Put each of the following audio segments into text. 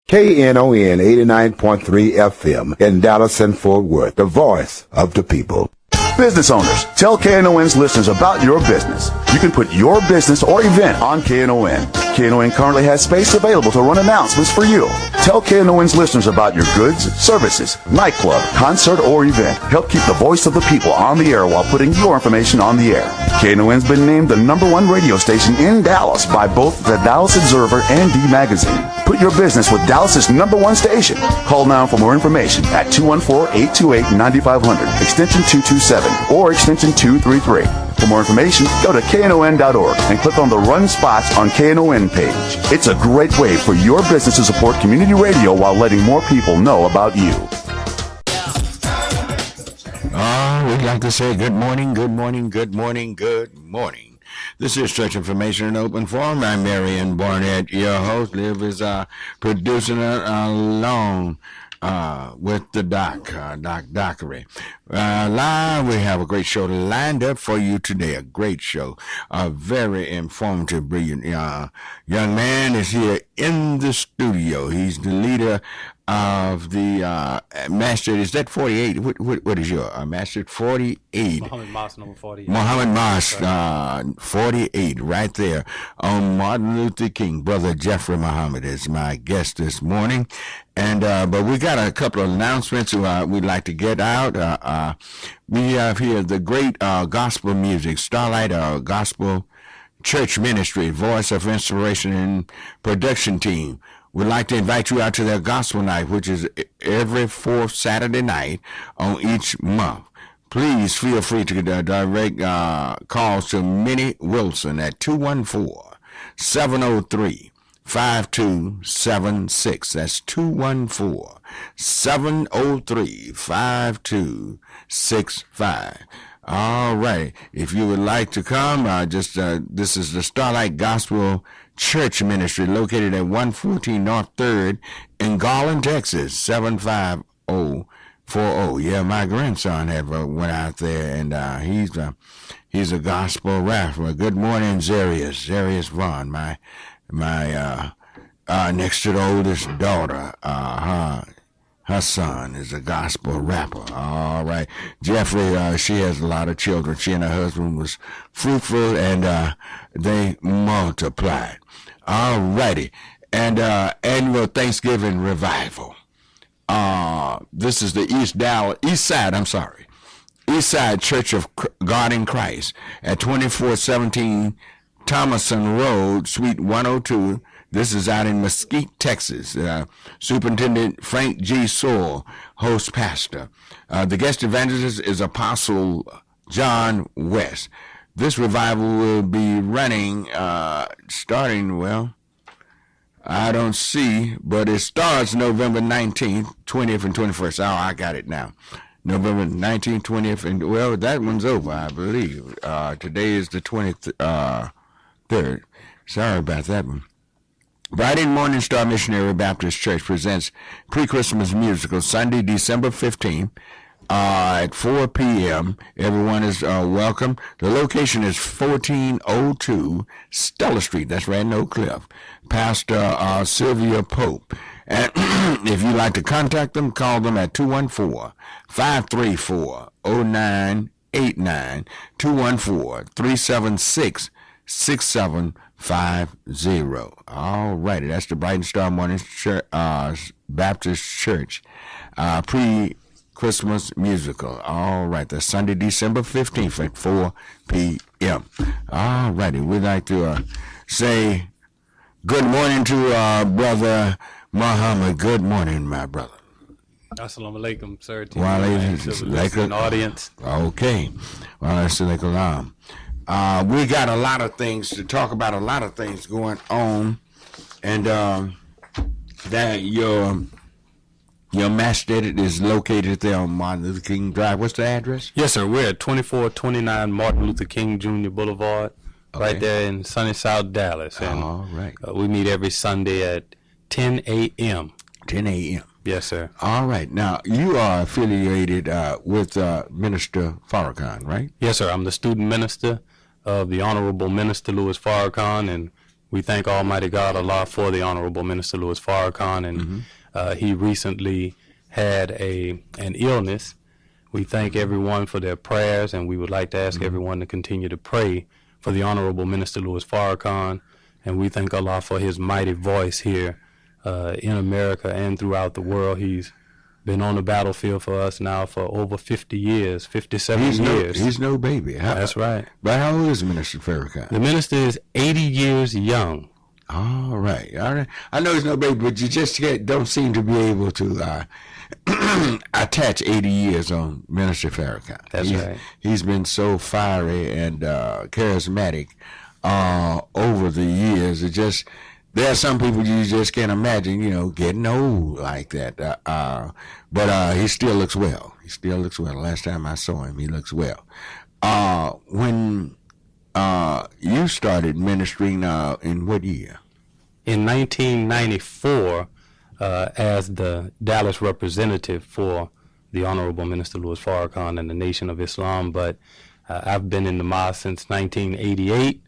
Knon 89.3 FM in Dallas and Fort Worth, the voice of the people. Business owners, tell KNON's listeners about your business. You can put your business or event on KNON. KNON currently has space available to run announcements for you. Tell KNON's listeners about your goods, services, nightclub, concert, or event. Help keep the voice of the people on the air while putting your information on the air. KNON's been named the #1 radio station in Dallas by both the Dallas Observer and D Magazine. Put your business with Dallas's #1 station. Call now for more information at 214-828-9500, extension 227, or extension 233. For more information, go to knon.org and click on the Run Spots on KNON page. It's a great way for your business to support community radio while letting more people know about you. We'd like to say good morning, good morning, good morning, good morning. This is Church Information in Open Forum. I'm Marion Barnett, your host. Liv is producing it along with the Dockery. Live, we have a great show lined up for you today. A great show. A very informative, brilliant young man is here in the studio. He's the leader of the Master. Is that 48? What is your Master 48? Muhammad Mas number 48. Muhammad Mas 48, right there on Martin Luther King. Brother Jeffrey Muhammad is my guest this morning, and but we got a couple of announcements we'd like to get out. We have here the great gospel music, Starlight Gospel Church Ministry, Voice of Inspiration and Production Team. We'd like to invite you out to their gospel night, which is every fourth Saturday night on each month. Please feel free to direct calls to Minnie Wilson at 214-703-5276. That's 214-703-5265. All right. If you would like to come, this is the Starlight Gospel Church Ministry located at 114 North 3rd in Garland, Texas, 75040. Yeah, my grandson went out there, and he's a gospel rapper. Good morning, Zarius Vaughn, my next to the oldest daughter. Her son is a gospel rapper. All right. Jeffrey, she has a lot of children. She and her husband was fruitful, and they multiplied. All righty. And annual Thanksgiving revival. This is the East Side Church of God in Christ at 2417 Thomason Road, Suite 102. This is out in Mesquite, Texas. Superintendent Frank G. Sewell, host pastor. The guest evangelist is Apostle John West. This revival will be running, starting, I don't see, but it starts November 19th, 20th, and 21st. Oh, I got it now. November 19th, 20th, and, that one's over, I believe. Today is the 23rd. Sorry about that one. Bright and Morning Star Missionary Baptist Church presents pre-Christmas musical Sunday, December 15th at 4 p.m. Everyone is welcome. The location is 1402 Stella Street. That's right in Oak Cliff. Pastor Sylvia Pope. And if you'd like to contact them, call them at 214-534-0989, 214-376-6750. All righty, that's the Brighton Star Morning Baptist Church pre-Christmas musical. All right, that's Sunday, December 15th at 4 p.m. All righty, we'd like to say good morning to Brother Muhammad. Good morning, my brother. Assalamu alaikum, sir. Wa alaikum audience. Okay. Wa alaikum. We got a lot of things to talk about, a lot of things going on, and that your master is located there on Martin Luther King Drive. What's the address? Yes, sir. We're at 2429 Martin Luther King Jr. Boulevard, right there in sunny South Dallas. And, all right. We meet every Sunday at 10 a.m. 10 a.m. Yes, sir. All right. Now, you are affiliated with Minister Farrakhan, right? Yes, sir. I'm the student minister of the Honorable Minister Louis Farrakhan, and We thank Almighty God, Allah, for the Honorable Minister Louis Farrakhan, and he recently had an illness. We thank everyone for their prayers, and we would like to ask everyone to continue to pray for the Honorable Minister Louis Farrakhan, and we thank Allah for his mighty voice here in America and throughout the world. He's been on the battlefield for us now for over 50 years, 57 years. He's no baby. That's right. But how old is Minister Farrakhan? The minister is 80 years young. All right. I know he's no baby, but you just don't seem to be able to attach 80 years on Minister Farrakhan. That's right. He's been so fiery and charismatic over the years. There are some people you just can't imagine, getting old like that. But he still looks well. He still looks well. Last time I saw him, he looks well. When you started ministering in what year? In 1994, as the Dallas representative for the Honorable Minister Louis Farrakhan and the Nation of Islam. But I've been in the mosque since 1988,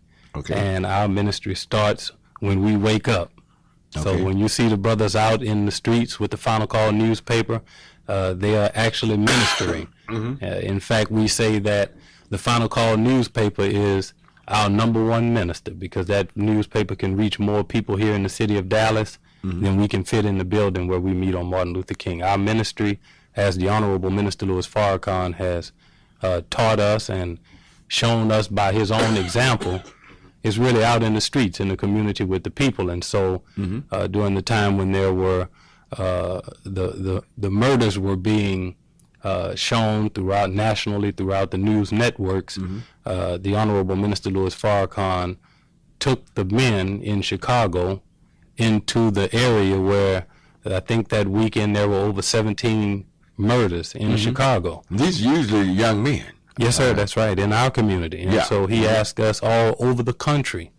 and our ministry starts when we wake up. So when you see the brothers out in the streets with the Final Call newspaper, they are actually ministering. In fact, we say that the Final Call newspaper is our #1 minister, because that newspaper can reach more people here in the city of Dallas than we can fit in the building where we meet on Martin Luther King. Our ministry, as the Honorable Minister Louis Farrakhan has taught us and shown us by his own example, is really out in the streets, in the community with the people. And so during the time when there were the murders were being shown throughout nationally, throughout the news networks, the Honorable Minister Louis Farrakhan took the men in Chicago into the area where I think that weekend there were over 17 murders in Chicago. These are usually young men. Yes, sir, that's right, in our community. And so he asked us all over the country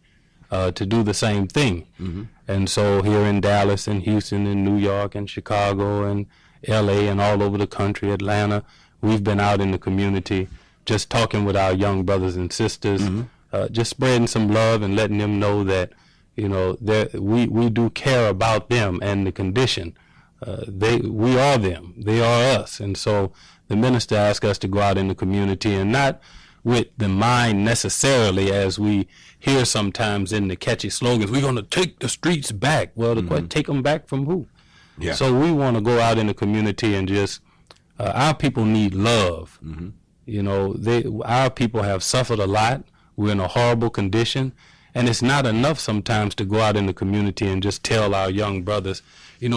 to do the same thing. And so here in Dallas and Houston and New York and Chicago and LA and all over the country, Atlanta, we've been out in the community just talking with our young brothers and sisters, just spreading some love and letting them know that, we do care about them and the condition. We are them, they are us. And so the minister asked us to go out in the community, and not with the mind necessarily, as we hear sometimes in the catchy slogans, we're going to take the streets back. Well, the question, take them back from who? Yeah. So we want to go out in the community and just, our people need love. Our people have suffered a lot. We're in a horrible condition. And it's not enough sometimes to go out in the community and just tell our young brothers,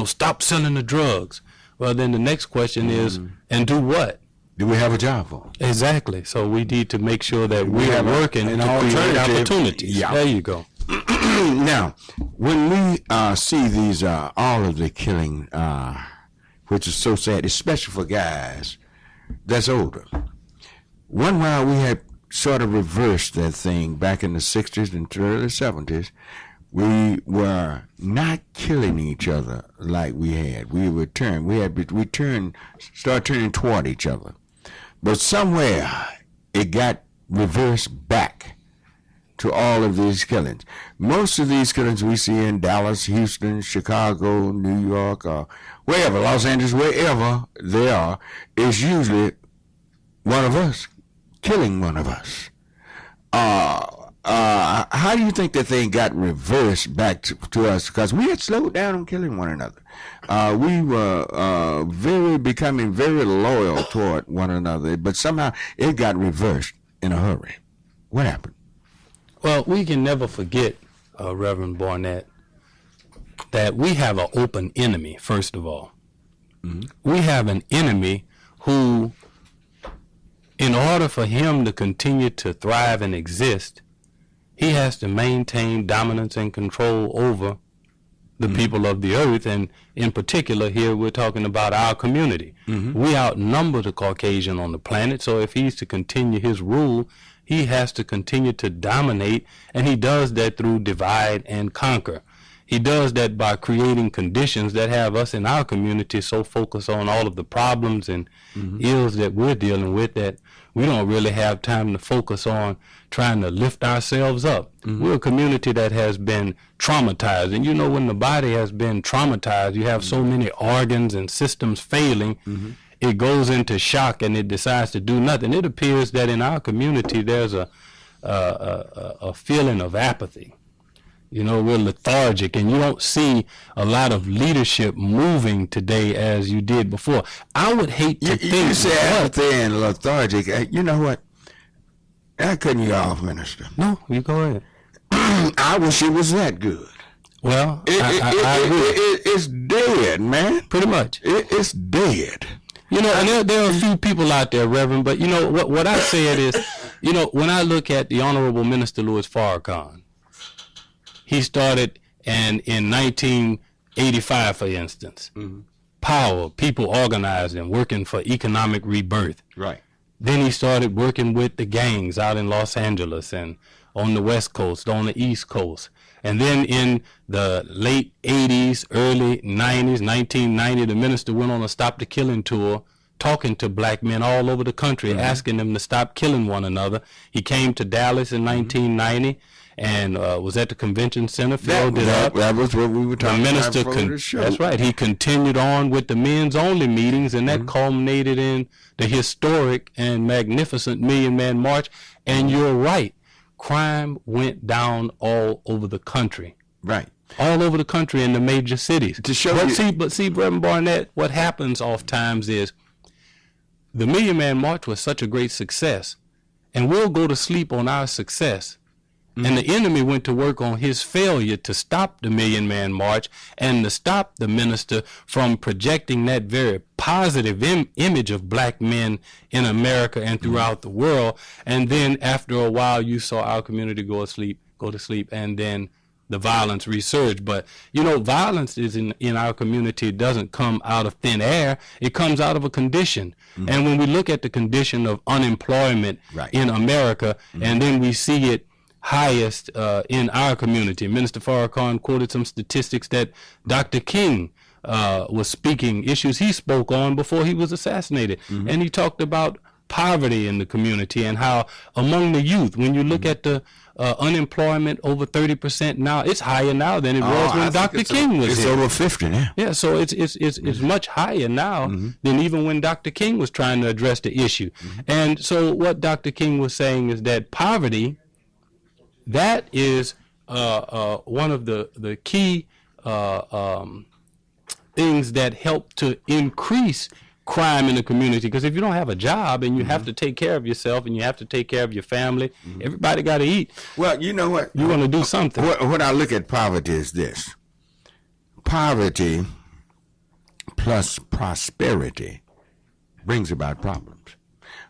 stop selling the drugs. Well, then the next question is, and do what? Do we have a job for them? Exactly. So we need to make sure that we are working to create opportunities. Yeah. There you go. Now, when we see these, all of the killing, which is so sad, especially for guys that's older. One while we had sort of reversed that thing back in the 60s and early 70s. We were not killing each other like we had. We started turning toward each other. But somewhere it got reversed back to all of these killings. Most of these killings we see in Dallas, Houston, Chicago, New York, or wherever, Los Angeles, wherever they are, is usually one of us killing one of us. How do you think that thing got reversed back to us? Because we had slowed down on killing one another. We were becoming very loyal toward one another, but somehow it got reversed in a hurry. What happened? Well, we can never forget, Reverend Barnett, that we have an open enemy, first of all. We have an enemy who, in order for him to continue to thrive and exist, he has to maintain dominance and control over the people of the earth. And in particular, here we're talking about our community. We outnumber the Caucasian on the planet, so if he's to continue his rule, he has to continue to dominate, and he does that through divide and conquer. he does that by creating conditions that have us in our community so focused on all of the problems and ills that we're dealing with that we don't really have time to focus on trying to lift ourselves up. We're a community that has been traumatized. And you know, when the body has been traumatized, you have so many organs and systems failing, it goes into shock and it decides to do nothing. It appears that in our community there's a feeling of apathy. You know, we're lethargic, and you don't see a lot of leadership moving today as you did before. I would hate to think... You say apathy and lethargic. You know what? I couldn't you off, Minister. No, you go ahead. I wish it was that good. Well, I agree. It's dead, man. Pretty much. It's dead. You know, and there are a few people out there, Reverend, but you know, what I said is, you know, when I look at the Honorable Minister Louis Farrakhan, he started in 1985, for instance. Power, people organizing, working for economic rebirth. Right. Then he started working with the gangs out in Los Angeles and on the West Coast, on the East Coast. And then in the late 80s, early 90s, 1990, the minister went on a Stop the Killing tour, talking to black men all over the country, asking them to stop killing one another. He came to Dallas in 1990 and was at the convention center, filled it up. That was what we were talking about before the show. That's right. He continued on with the men's only meetings, and that culminated in the historic and magnificent Million Man March. And you're right. Crime went down all over the country. Right. All over the country in the major cities. To show but see, Rev Barnett, what happens oftentimes is the Million Man March was such a great success, and we'll go to sleep on our success. And the enemy went to work on his failure to stop the Million Man March and to stop the minister from projecting that very positive image of black men in America and throughout the world. And then after a while, you saw our community go to sleep, and then the violence resurged. But, you know, violence is in our community. It doesn't come out of thin air. It comes out of a condition. And when we look at the condition of unemployment in America, and then we see it highest in our community. Minister Farrakhan quoted some statistics that Dr. King was speaking, issues he spoke on before he was assassinated. And he talked about poverty in the community and how among the youth, when you look at the unemployment over 30% now, it's higher now than it was when Dr. King was here. It's over 50 now. Yeah, so it's much higher now than even when Dr. King was trying to address the issue. And so what Dr. King was saying is that poverty, that is one of the key things that help to increase crime in the community. Because if you don't have a job and you have to take care of yourself and you have to take care of your family, everybody got to eat. Well, you know what? You want to do something. What I look at poverty is this. Poverty plus prosperity brings about problems.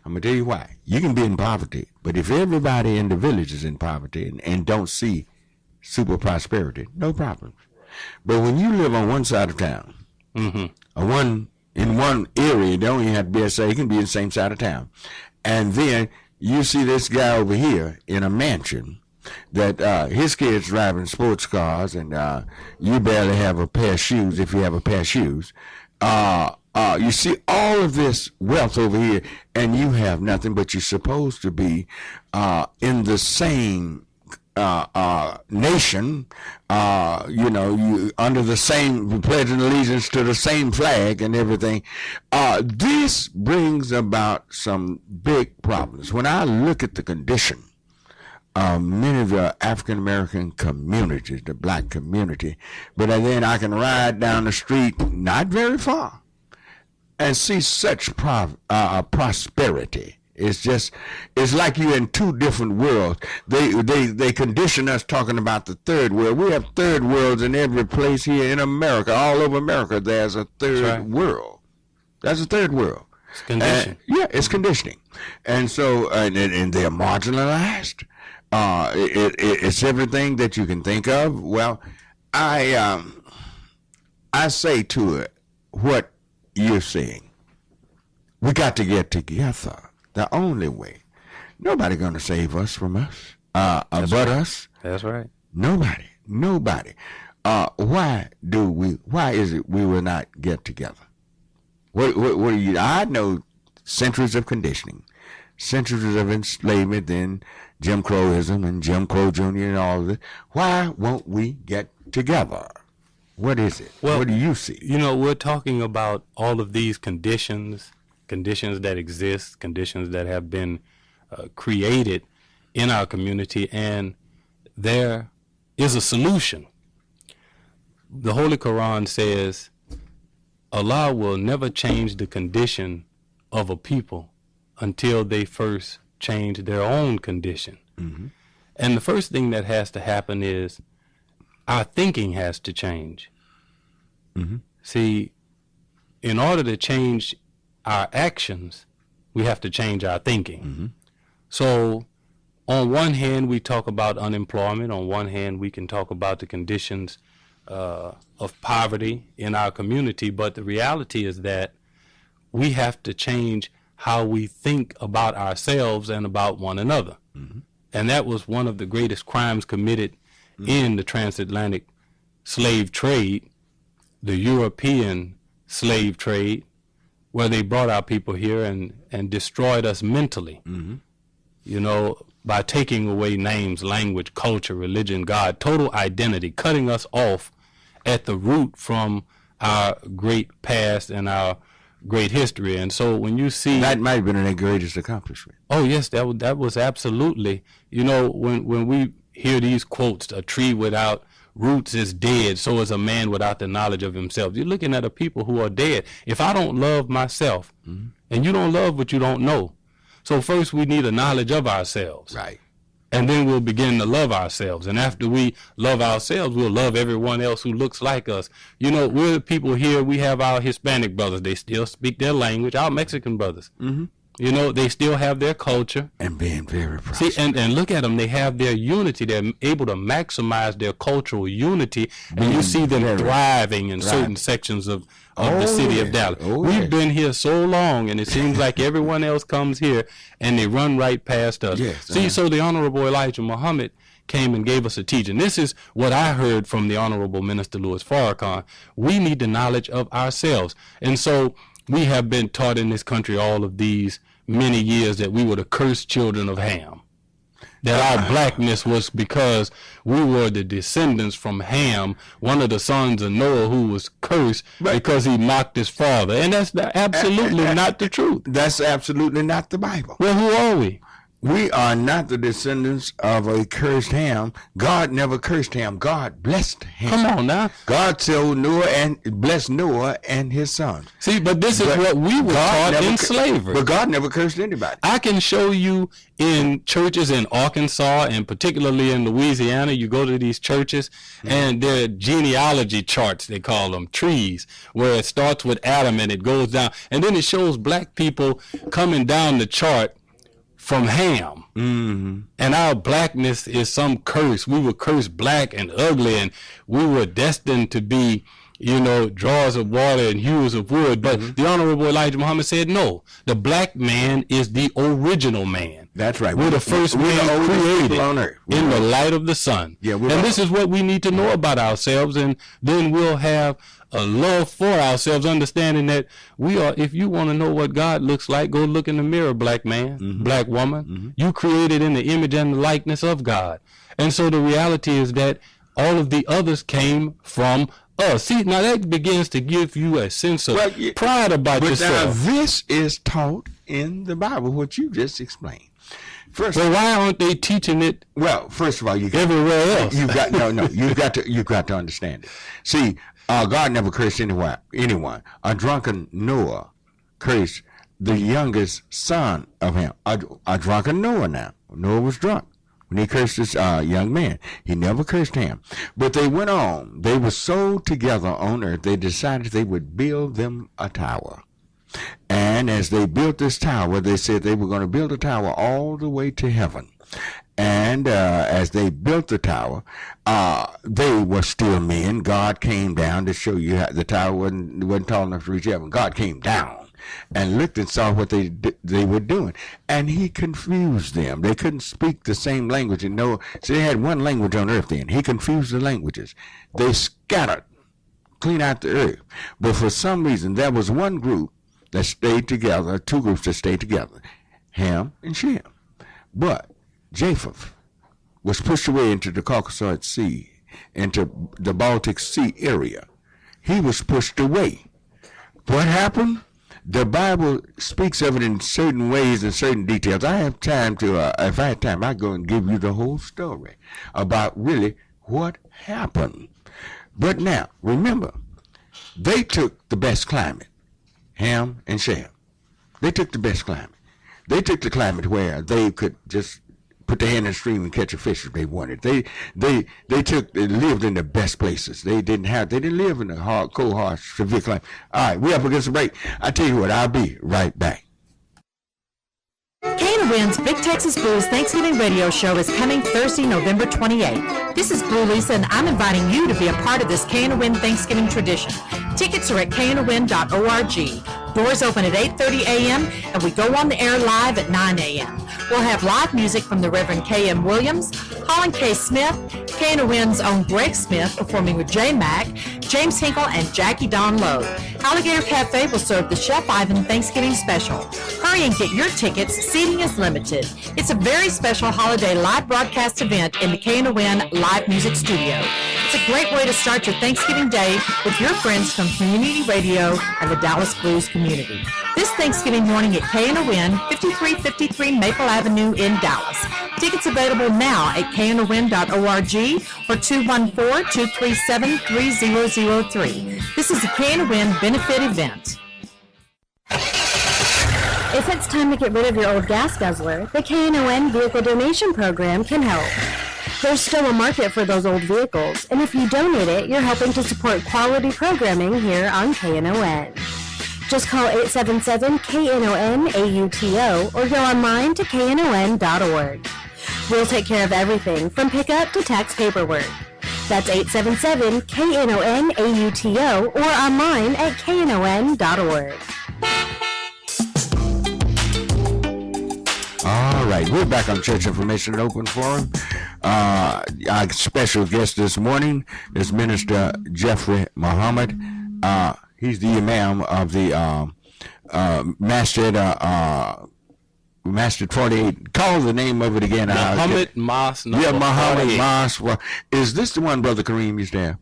I'm going to tell you why. You can be in poverty, but if everybody in the village is in poverty and don't see super prosperity, no problems. But when you live on one side of town, or in one area, you don't even have to be you can be in the same side of town. And then you see this guy over here in a mansion that his kids driving sports cars, and you barely have a pair of shoes if you have a pair of shoes. You see all of this wealth over here, and you have nothing, but you're supposed to be in the same nation, you under the same, pledging allegiance to the same flag and everything. This brings about some big problems. When I look at the condition of many of the African American communities, the black community, but then I can ride down the street, not very far, and see such prosperity. It's like you're in two different worlds. They condition us talking about the third world. We have third worlds in every place here in America. All over America, there's a third world. That's a third world. It's conditioning. It's conditioning. And so, and they're marginalized. It's everything that you can think of. Well, I say to it, what you're saying, we got to get together. The only way. Nobody going to save us from us, but us. That's right. Nobody. why is it we will not get together? What do you, I know centuries of conditioning, centuries of enslavement, then Jim Crowism and Jim Crow Jr. and all of this. Why won't we get together? What is it? Well, what do you see? You know, we're talking about all of these conditions that exist, conditions that have been created in our community, and there is a solution. The Holy Quran says Allah will never change the condition of a people until they first change their own condition. Mm-hmm. And the first thing that has to happen is our thinking has to change. Mm-hmm. See, in order to change our actions, we have to change our thinking. Mm-hmm. So on one hand, we talk about unemployment. On one hand, we can talk about the conditions of poverty in our community. But the reality is that we have to change how we think about ourselves and about one another. Mm-hmm. And that was one of the greatest crimes committed in the transatlantic slave trade, the European slave trade, where they brought our people here and destroyed us mentally, you know, by taking away names, language, culture, religion, God, total identity, cutting us off at the root from our great past and our great history. And so when you see... That might have been their greatest accomplishment. Oh, yes, that was absolutely. You know, when we hear these quotes, a tree without roots is dead, so is a man without the knowledge of himself. You're looking at a people who are dead. If I don't love myself, and you don't love what you don't know, so first we need a knowledge of ourselves. Right. And then we'll begin to love ourselves. And after we love ourselves, we'll love everyone else who looks like us. You know, we're the people here, we have our Hispanic brothers. They still speak their language. Our Mexican brothers. Mm-hmm. You know, they still have their culture. And being very prosperous. See, and look at them. They have their unity. They're able to maximize their cultural unity. And you see them thriving in certain sections of the city of Dallas. We've been here so long, and it seems like everyone else comes here, and they run right past us. Yes, See, so the Honorable Elijah Muhammad came and gave us a teaching. This is what I heard from the Honorable Minister Louis Farrakhan. We need the knowledge of ourselves. And so we have been taught in this country all of these many years that we were the cursed children of Ham. That our blackness was because we were the descendants from Ham, one of the sons of Noah, who was cursed because he mocked his father. And that's absolutely not the truth. That's absolutely not the Bible. Well, who are we? We are not the descendants of a cursed Ham. God never cursed Ham. God blessed Ham. Come on now. God told Noah and blessed Noah and his son. See, but this is what we were taught in slavery. But God never cursed anybody. I can show you in churches in Arkansas and particularly in Louisiana, you go to these churches and there are genealogy charts, they call them, trees, where it starts with Adam and it goes down. And then it shows black people coming down the chart from Ham. And our blackness is some curse. We were cursed black and ugly, and we were destined to be, you know, drawers of water and hewers of wood. But the Honorable Elijah Muhammad said, no, the black man is the original man. That's right. We're the first man created on earth in the light of the sun. Yeah, and this is what we need to know about ourselves, and then we'll have a love for ourselves, understanding that we are, if you want to know what God looks like, go look in the mirror, black man, black woman. You created in the image and the likeness of God. And so the reality is that all of the others came from us. See, now that begins to give you a sense of pride about yourself. Now this is taught in the Bible, what you just explained. First, well, why aren't they teaching it? Well, first of all, you got, everywhere else. You've got you've got to understand it. See, God never cursed anyone. A drunken Noah cursed the youngest son of him. A drunken Noah now. Noah was drunk when he cursed this young man. He never cursed him. But they went on. They were so together on earth, they decided they would build them a tower. And as they built this tower, they said they were going to build a tower all the way to heaven. And as they built the tower, they were still men. God came down to show you how the tower wasn't tall enough to reach heaven. God came down and looked and saw what they were doing, and he confused them. They couldn't speak the same language, and so they had one language on earth then. He confused the languages. They scattered clean out the earth. But for some reason, there was one group that stayed together, two groups that stayed together, Ham and Shem. But Japheth was pushed away into the Caucasoid Sea, into the Baltic Sea area. He was pushed away. What happened? The Bible speaks of it in certain ways and certain details. I have time to, if I had time, I'd go and give you the whole story about really what happened. But now, remember, they took the best climate, Ham and Shem. They took the best climate. They took the climate where they could just put their hand in the stream and catch a fish if they wanted. They lived in the best places. They didn't live in the hard, cold, harsh, severe climate. All right, we're up against the break. I tell you what, I'll be right back. KNON's Big Texas Blues Thanksgiving radio show is coming Thursday, November 28th. This is Blue Lisa, and I'm inviting you to be a part of this KNON Thanksgiving tradition. Tickets are at knon.org. Doors open at 8:30 a.m., and we go on the air live at 9 a.m. We'll have live music from the Reverend K.M. Williams, Holland K. Smith, KNON's own Greg Smith performing with J. Mack, James Hinkle, and Jackie Don Lowe. Alligator Cafe will serve the Chef Ivan Thanksgiving special. Hurry and get your tickets. Seating is limited. It's a very special holiday live broadcast event in the KNON Live Music Studio. It's a great way to start your Thanksgiving day with your friends from Community Radio and the Dallas Blues community. This Thanksgiving morning at KNON, 5353 Maple Avenue in Dallas. Tickets available now at knon.org or 214-237-3003. This is a KNON benefit event. If it's time to get rid of your old gas guzzler, the KNON Vehicle Donation Program can help. There's still a market for those old vehicles, and if you donate it, you're helping to support quality programming here on KNON. Just call 877-KNON-AUTO or go online to knon.org. We'll take care of everything from pickup to tax paperwork. That's 877-KNON-AUTO or online at knon.org. All right, we're back on Church Information Open Forum. Our special guest this morning is Minister Jeffrey Muhammad. He's the Imam of the Masjid 48. Call the name of it again. Muhammad Mosque. Muhammad Mosque. Well, is this the one Brother Kareem used to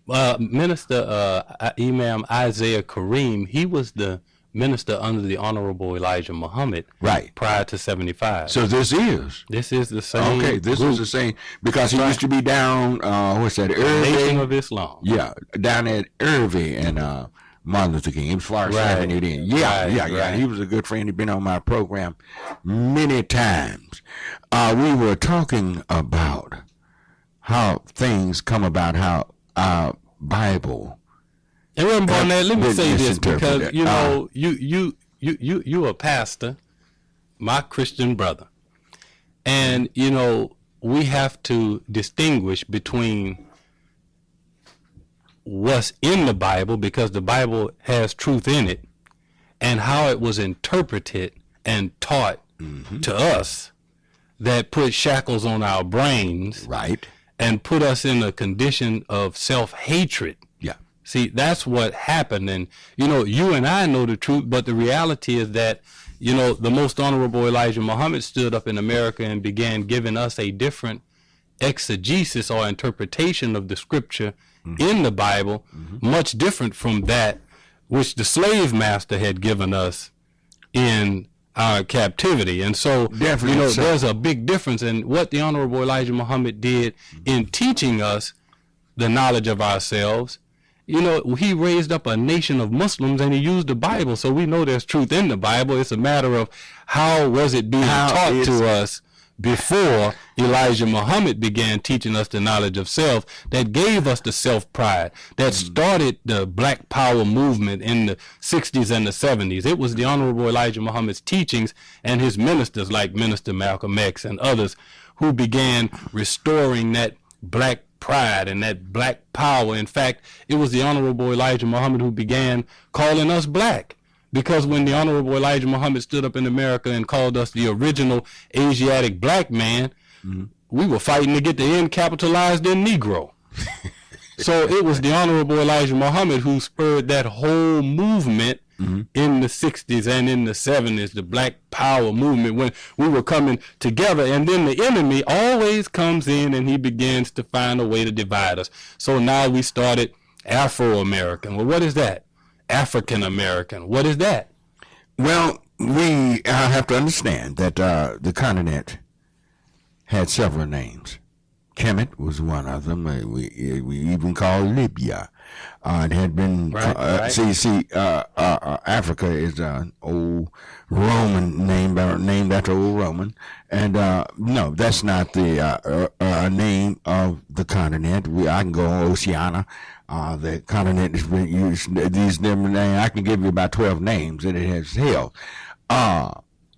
have? Minister Imam Isaiah Kareem, he was the minister under the Honorable Elijah Muhammad, right, prior to 75. So this is the same. Okay, this group. is the same, because he used to be down, what's that, Nation of Islam. Yeah, down at Irving and Martin Luther King. He was Florida Avenue then. Yeah. He was a good friend. He'd been on my program many times. We were talking about how things come about, how our Bible. And Rev Barnett, let me say this, because you know, you a pastor, my Christian brother, and you know, we have to distinguish between what's in the Bible, because the Bible has truth in it, and how it was interpreted and taught to us, that put shackles on our brains, right, and put us in a condition of self-hatred. See, that's what happened. And, you know, you and I know the truth, but the reality is that, you know, the Most Honorable Elijah Muhammad stood up in America and began giving us a different exegesis or interpretation of the scripture in the Bible, much different from that which the slave master had given us in our captivity. And so, you know, there's a big difference in what the Honorable Elijah Muhammad did in teaching us the knowledge of ourselves. You know, he raised up a nation of Muslims, and he used the Bible, so we know there's truth in the Bible. It's a matter of how was it being taught to us before Elijah Muhammad began teaching us the knowledge of self, that gave us the self-pride, that started the Black Power movement in the 60s and the 70s. It was the Honorable Elijah Muhammad's teachings and his ministers like Minister Malcolm X and others who began restoring that black pride and that black power. In fact, it was the Honorable Elijah Muhammad who began calling us black, Because when the Honorable Elijah Muhammad stood up in America and called us the original Asiatic black man, we were fighting to get the N capitalized in Negro. So it was the Honorable Elijah Muhammad who spurred that whole movement in the 60s and in the 70s, the Black Power movement, when we were coming together. And then the enemy always comes in and he begins to find a way to divide us. So now we started Afro-American. Well, what is that? African-American. What is that? Well, we have to understand that the continent had several names. Kemet was one of them. We even called Libya. It had been Africa is an old Roman name, named after old Roman, and no, that's not the name of the continent. I can go Oceania. The continent has been used these different names. I can give you about 12 names that it has held.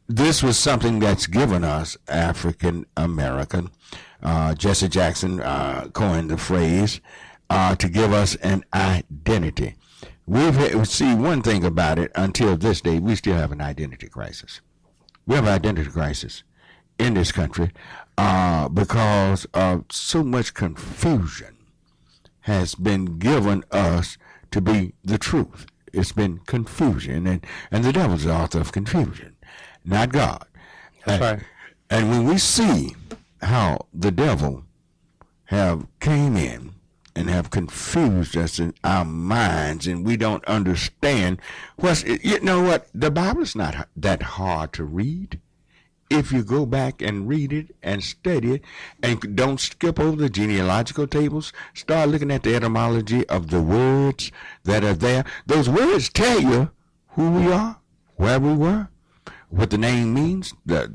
This was something that's given us African American. Jesse Jackson coined the phrase to give us an identity. See, one thing about it, until this day, we still have an identity crisis. We have an identity crisis in this country because of so much confusion has been given us to be the truth. It's been confusion, and the devil's the author of confusion, not God. That's right. And when we see how the devil have came in and have confused us in our minds, and we don't understand you know what, the Bible is not that hard to read if you go back and read it and study it, and don't skip over the genealogical tables. Start looking at the etymology of the words that are there. Those words tell you who we are, where we were, what the name means, the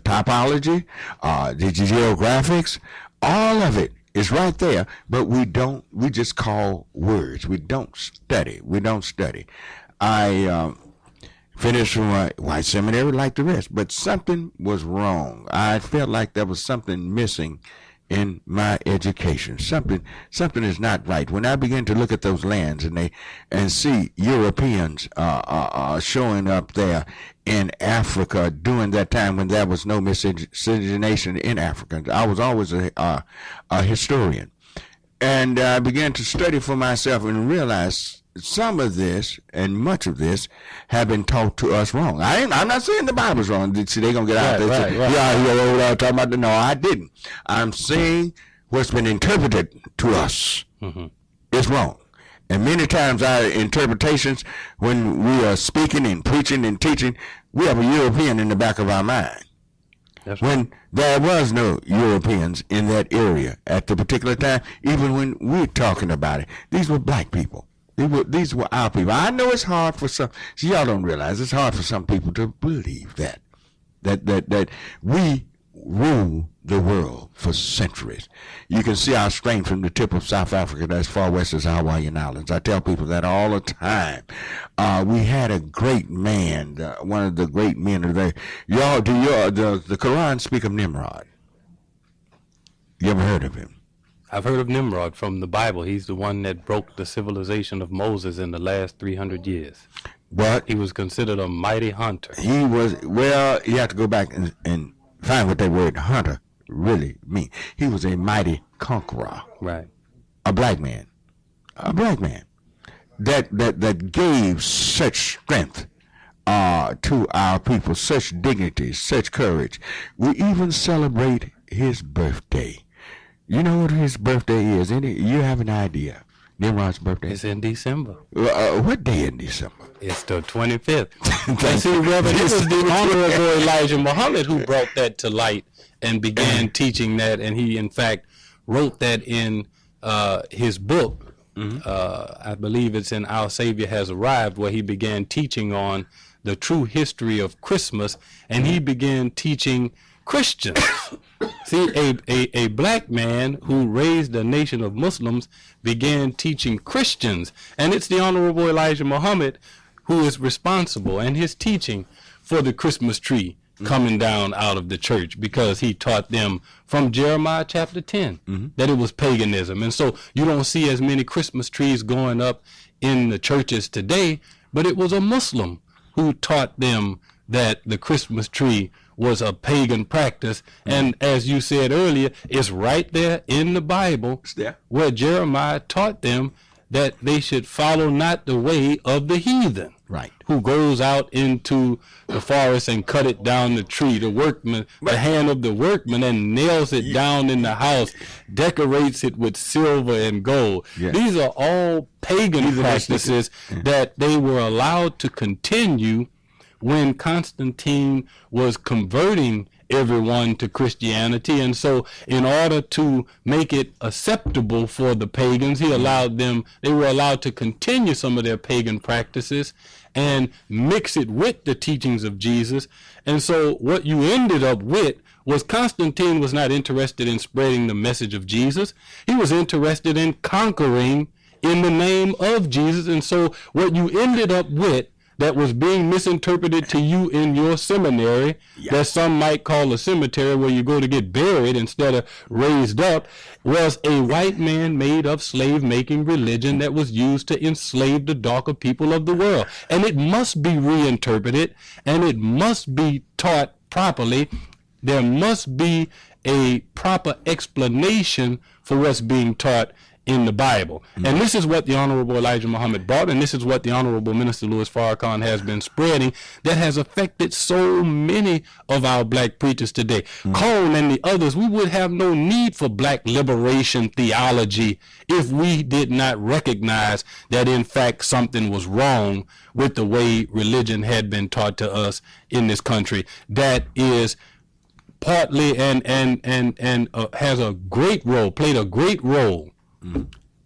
topology, the geographics, all of it is right there. But we just call words. We don't study. I finished from a white seminary like the rest, but something was wrong. I felt like there was something missing in my education. Something is not right. When I began to look at those lands and see Europeans showing up there in Africa during that time when there was no miscegenation in Africans, I was always a historian, and I began to study for myself and realize some of this and much of this have been taught to us wrong. I'm not saying the Bible's wrong. See, they're going to get out there and say, talking about the... No, I didn't. I'm saying what's been interpreted to us is wrong. And many times our interpretations, when we are speaking and preaching and teaching, we have a European in the back of our mind. That's when right. there was no Europeans in that area at the particular time, even when we're talking about it, these were black people. These were our people. I know it's hard for some. See, y'all don't realize it's hard for some people to believe that we rule the world for centuries. You can see our strength from the tip of South Africa as far west as Hawaiian Islands. I tell people that all the time. We had a great man, one of the great men of the the Quran speak of Nimrod. You ever heard of him? I've heard of Nimrod from the Bible. He's the one that broke the civilization of Moses in the last 300 years. But he was considered a mighty hunter. He was, well, you have to go back and find what that word hunter really means. He was a mighty conqueror. Right. A black man. That gave such strength to our people, such dignity, such courage. We even celebrate his birthday. You know what his birthday is? You have an idea? Nimrod's birthday? It's in December. What day in December? It's the 25th. And see, Reverend, it was the Honorable Elijah Muhammad who brought that to light and began teaching that, and he, in fact, wrote that in his book. I believe it's in Our Savior Has Arrived, where he began teaching on the true history of Christmas, and he began teaching Christians. See, a black man who raised a nation of Muslims began teaching Christians, and it's the Honorable Elijah Muhammad who is responsible, and his teaching, for the Christmas tree coming down out of the church, because he taught them from Jeremiah chapter 10 that it was paganism. And so you don't see as many Christmas trees going up in the churches today but it was a Muslim who taught them that the Christmas tree was a pagan practice. And as you said earlier, it's right there in the Bible where Jeremiah taught them that they should follow not the way of the heathen, who goes out into the forest and cut it down the tree, the workman, the hand of the workman, and nails it down in the house, decorates it with silver and gold. These are all pagan practices that they were allowed to continue when Constantine was converting everyone to Christianity. And so in order to make it acceptable for the pagans, they were allowed to continue some of their pagan practices and mix it with the teachings of Jesus. And so what you ended up with was Constantine was not interested in spreading the message of Jesus. He was interested in conquering in the name of Jesus. And so what you ended up with that was being misinterpreted to you in your seminary, that some might call a cemetery where you go to get buried instead of raised up, was a white man made up slave-making religion that was used to enslave the darker people of the world. And it must be reinterpreted, and it must be taught properly. There must be a proper explanation for what's being taught in the Bible. And this is what the Honorable Elijah Muhammad brought, and this is what the Honorable Minister Louis Farrakhan has been spreading, that has affected so many of our black preachers today. Knon and the others, we would have no need for black liberation theology if we did not recognize that in fact something was wrong with the way religion had been taught to us in this country. That is partly and has a great role, played a great role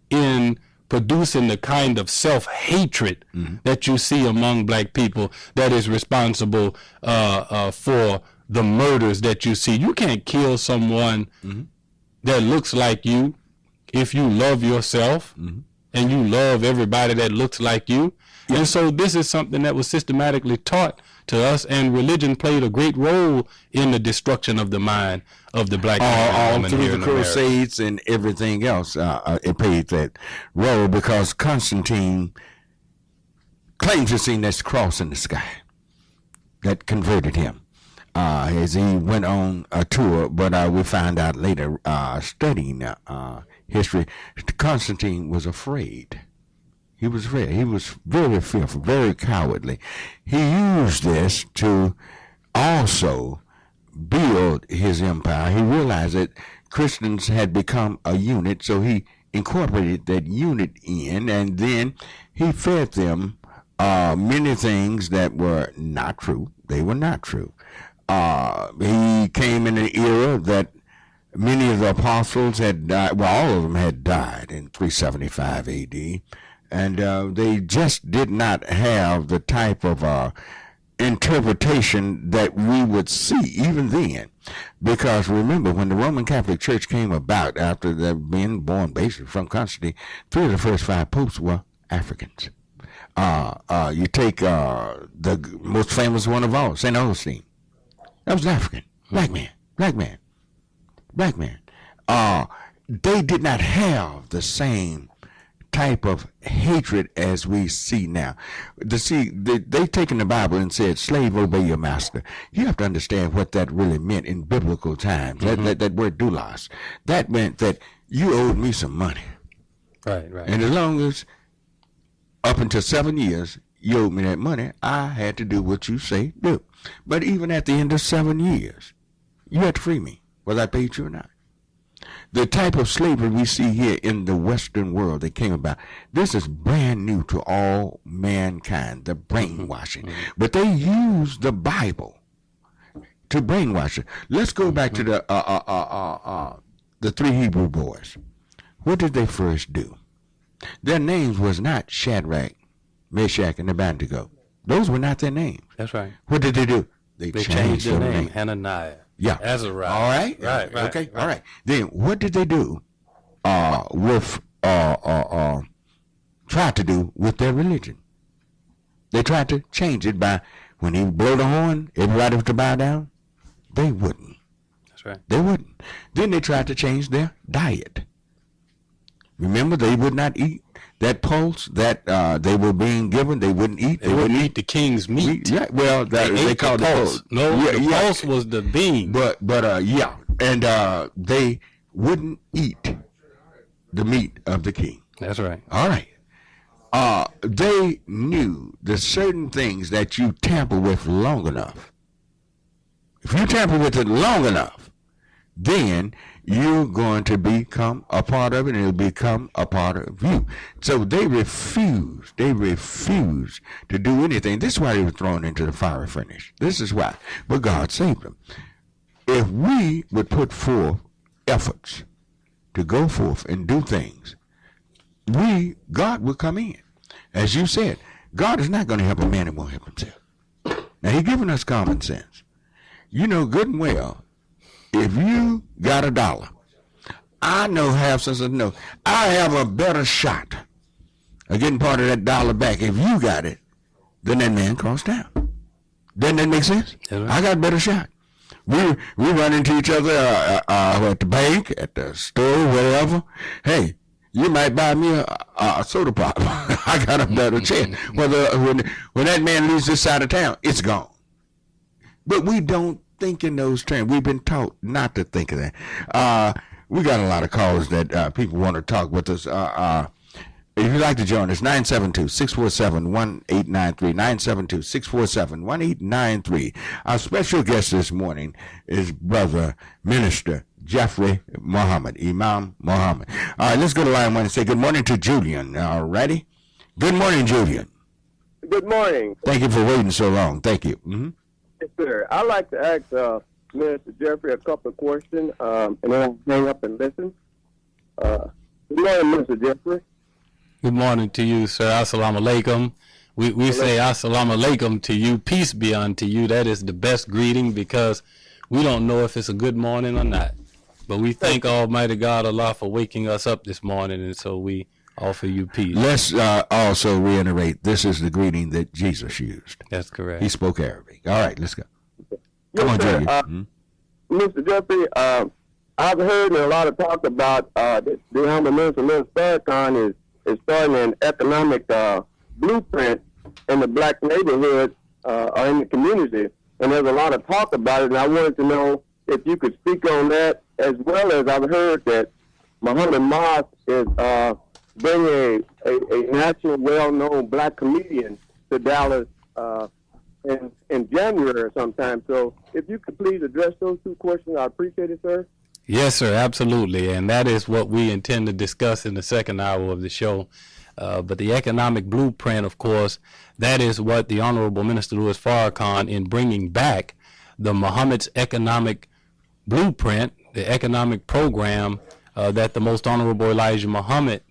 in producing the kind of self-hatred that you see among black people that is responsible for the murders that you see. You can't kill someone that looks like you if you love yourself and you love everybody that looks like you. And so this is something that was systematically taught to us, and religion played a great role in the destruction of the mind of the black all woman through here the in America. Crusades and everything else. It played that role because Constantine claimed to see this cross in the sky that converted him as he went on a tour. But we found out later, studying history, Constantine was afraid. He was afraid. He was very fearful, very cowardly. He used this to also build his empire. He realized that Christians had become a unit, so he incorporated that unit in, and then he fed them many things that were not true. They were not true. He came in an era that many of the apostles had died. Well, all of them had died in 375 A.D., and they just did not have the type of interpretation that we would see even then. Because remember, when the Roman Catholic Church came about after being born basically from Constantine, 3 of the first 5 popes were Africans. You take the most famous one of all, St. Augustine. That was African. Black man. They did not have the same type of hatred as we see now. They've taken the Bible and said, slave, obey your master. You have to understand what that really meant in biblical times. That word doulos. That meant that you owed me some money. Right. And as long as, up until 7 years, you owed me that money, I had to do what you say do. But even at the end of 7 years, you had to free me, whether I paid you or not. The type of slavery we see here in the Western world that came about, this is brand new to all mankind, the brainwashing. But they use the Bible to brainwash it. Let's go back to the 3 Hebrew boys. What did they first do? Their names was not Shadrach, Meshach, and Abednego. Those were not their names. That's right. What did they do? They changed their name, Hananiah. Yeah. Azariah. All right. Right. Okay. All right. Then what did they do try to do with their religion? They tried to change it by, when he blow the horn, everybody was to bow down. They wouldn't. That's right. They wouldn't. Then they tried to change their diet. Remember, they would not eat that pulse that they were being given, they wouldn't eat. They wouldn't eat the king's meat. Yeah, well, they called the pulse. No, the pulse was the bean. But yeah, and they wouldn't eat the meat of the king. That's right. All right. They knew the certain things that you tamper with long enough. If you tamper with it long enough, then you're going to become a part of it, and it'll become a part of you. So they refused to do anything. This is why they were thrown into the fiery furnace. This is why. But God saved them. If we would put forth efforts to go forth and do things, God will come in. As you said, God is not going to help a man that won't help himself. Now, He's given us common sense. You know good and well, if you got $1, I know half since I know, I have a better shot of getting part of that dollar back if you got it than that man crossed town. Doesn't that make sense? Right. I got a better shot. We run into each other at the bank, at the store, wherever. Hey, you might buy me a soda pop. I got a better chance. When that man leaves this side of town, it's gone. But we don't think in those terms. We've been taught not to think of that. We got a lot of callers that people want to talk with us. If you'd like to join us, 972-647-1893, 972-647-1893. Our special guest this morning is Brother Minister Jeffrey Muhammad, Imam Muhammad. All right, let's go to line one and say good morning to Julian. All righty. Good morning, Julian. Good morning. Thank you for waiting so long. Thank you. Mm-hmm. Yes, sir. I'd like to ask Minister Jeffrey a couple of questions, and then I'll hang up and listen. Good morning, Minister Jeffrey. Good morning to you, sir. Assalamu alaikum. We say assalamu alaikum to you. Peace be unto you. That is the best greeting because we don't know if it's a good morning or not. But we thank Almighty God Allah for waking us up this morning, and so we offer you peace. Let's also reiterate, this is the greeting that Jesus used. That's correct. He spoke Arabic. All right, let's go. Come on, Julian. Mr. Jeffrey, I've heard a lot of talk about the Honorable Minister Louis Farrakhan is starting an economic blueprint in the black neighborhood or in the community, and there's a lot of talk about it, and I wanted to know if you could speak on that, as well as I've heard that Muhammad Mosque is bringing a national well-known black comedian to Dallas in January or sometime. So if you could please address those two questions, I appreciate it, sir. Yes, sir, absolutely. And that is what we intend to discuss in the second hour of the show. But the economic blueprint, of course, that is what the Honorable Minister Louis Farrakhan, in bringing back the Muhammad's economic blueprint, the economic program that the Most Honorable Elijah Muhammad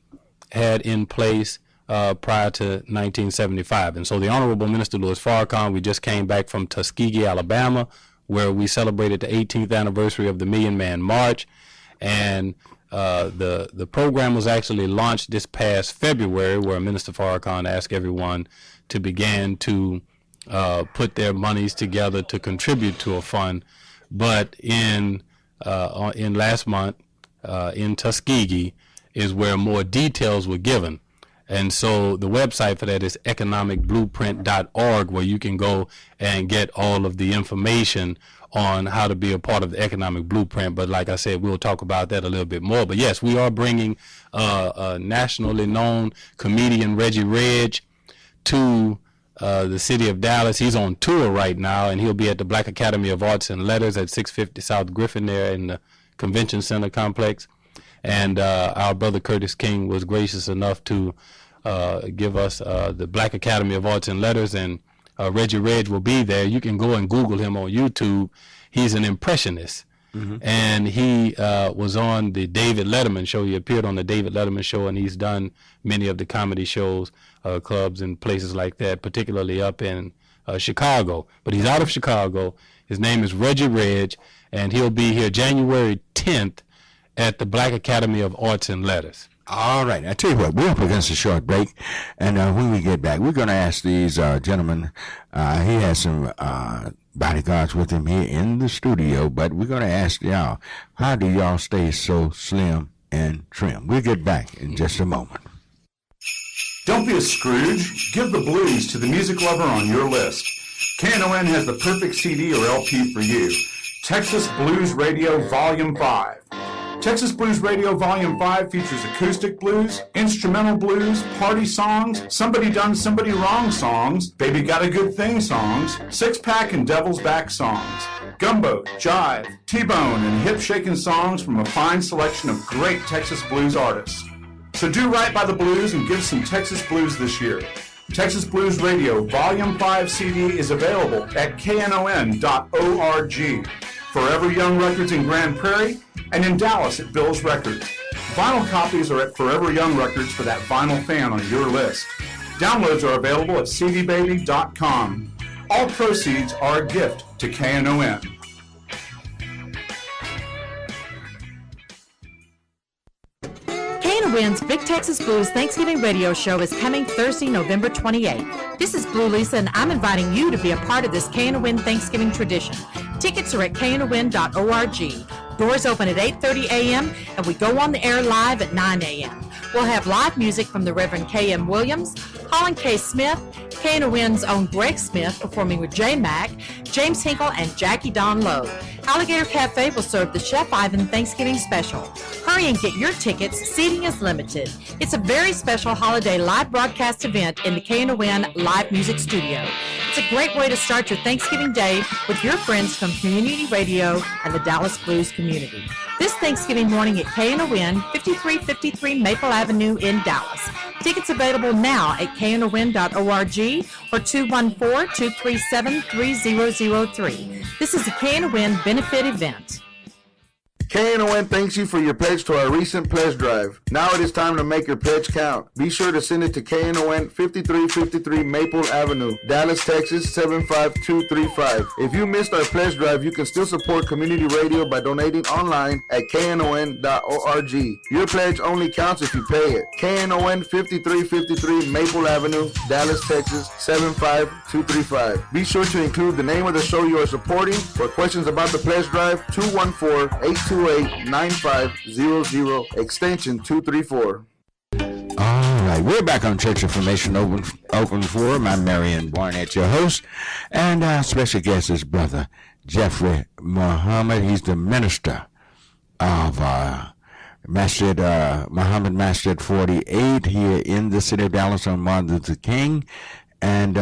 had in place prior to 1975. And so the Honorable Minister Louis Farrakhan, we just came back from Tuskegee, Alabama, where we celebrated the 18th anniversary of the Million Man March. And the program was actually launched this past February, where Minister Farrakhan asked everyone to begin to put their monies together to contribute to a fund. But in last month, in Tuskegee, is where more details were given. And so the website for that is economicblueprint.org, where you can go and get all of the information on how to be a part of the economic blueprint. But like I said, we'll talk about that a little bit more. But yes, we are bringing a nationally known comedian, Reggie Reg, to the city of Dallas. He's on tour right now, and he'll be at the Black Academy of Arts and Letters at 650 South Griffin there in the Convention Center complex. And our brother Curtis King was gracious enough to give us the Black Academy of Arts and Letters, and Reggie Reg will be there. You can go and Google him on YouTube. He's an impressionist. Mm-hmm. And he was on the David Letterman show. He appeared on the David Letterman show, and he's done many of the comedy shows, clubs and places like that, particularly up in Chicago. But he's out of Chicago. His name is Reggie Reg, and he'll be here January 10th at the Black Academy of Arts and Letters. All right. I tell you what, we're up against a short break, and when we get back, we're going to ask these gentlemen. He has some bodyguards with him here in the studio, but we're going to ask y'all, how do y'all stay so slim and trim? We'll get back in just a moment. Don't be a Scrooge. Give the blues to the music lover on your list. KNON has the perfect CD or LP for you. Texas Blues Radio Volume 5. Texas Blues Radio Volume 5 features acoustic blues, instrumental blues, party songs, somebody done somebody wrong songs, baby got a good thing songs, six-pack and devil's back songs, gumbo, jive, T-bone, and hip-shaking songs from a fine selection of great Texas blues artists. So do right by the blues and give some Texas blues this year. Texas Blues Radio Volume 5 CD is available at knon.org. Forever Young Records in Grand Prairie, and in Dallas at Bill's Records. Vinyl copies are at Forever Young Records for that vinyl fan on your list. Downloads are available at cdbaby.com. All proceeds are a gift to KNON. KNON's Big Texas Blues Thanksgiving radio show is coming Thursday, November 28th. This is Blue Lisa, and I'm inviting you to be a part of this KNON Thanksgiving tradition. Tickets are at knon.org. Doors open at 8:30 a.m., and we go on the air live at 9 a.m. We'll have live music from the Reverend K.M. Williams, Holland K. Smith, KNON's own Greg Smith performing with J. Mack, James Hinkle, and Jackie Don Lowe. Alligator Cafe will serve the Chef Ivan Thanksgiving special. Hurry and get your tickets. Seating is limited. It's a very special holiday live broadcast event in the KNON Live Music Studio. It's a great way to start your Thanksgiving day with your friends from Community Radio and the Dallas Blues community. This Thanksgiving morning at KNON, 5353 Maple Avenue in Dallas. Tickets available now at knon.org or 214-237-3003. This is a KNON benefit event. KNON thanks you for your pledge to our recent pledge drive. Now it is time to make your pledge count. Be sure to send it to KNON 5353 Maple Avenue, Dallas, Texas 75235. If you missed our pledge drive, you can still support community radio by donating online at knon.org. Your pledge only counts if you pay it. KNON 5353 Maple Avenue, Dallas, Texas 75235. Be sure to include the name of the show you are supporting. For questions about the pledge drive, 214-828-9500, extension 234. All right, we're back on Church Information Open Forum. I'm Marion Barnett, your host, and our special guest is Brother Jeffrey Muhammad. He's the minister of Muhammad Masjid 48 here in the city of Dallas on Martin Luther King, and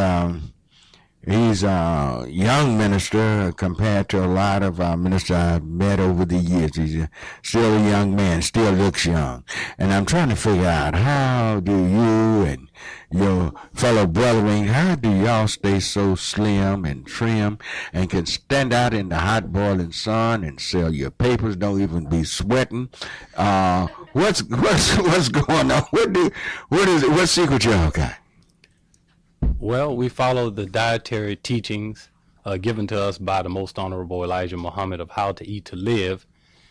he's a young minister compared to a lot of ministers I've met over the years. He's still a young man, still looks young. And I'm trying to figure out, how do you and your fellow brethren, how do y'all stay so slim and trim and can stand out in the hot boiling sun and sell your papers, don't even be sweating? What's going on? What secret y'all got? Well, we follow the dietary teachings given to us by the Most Honorable Elijah Muhammad of How to Eat to Live.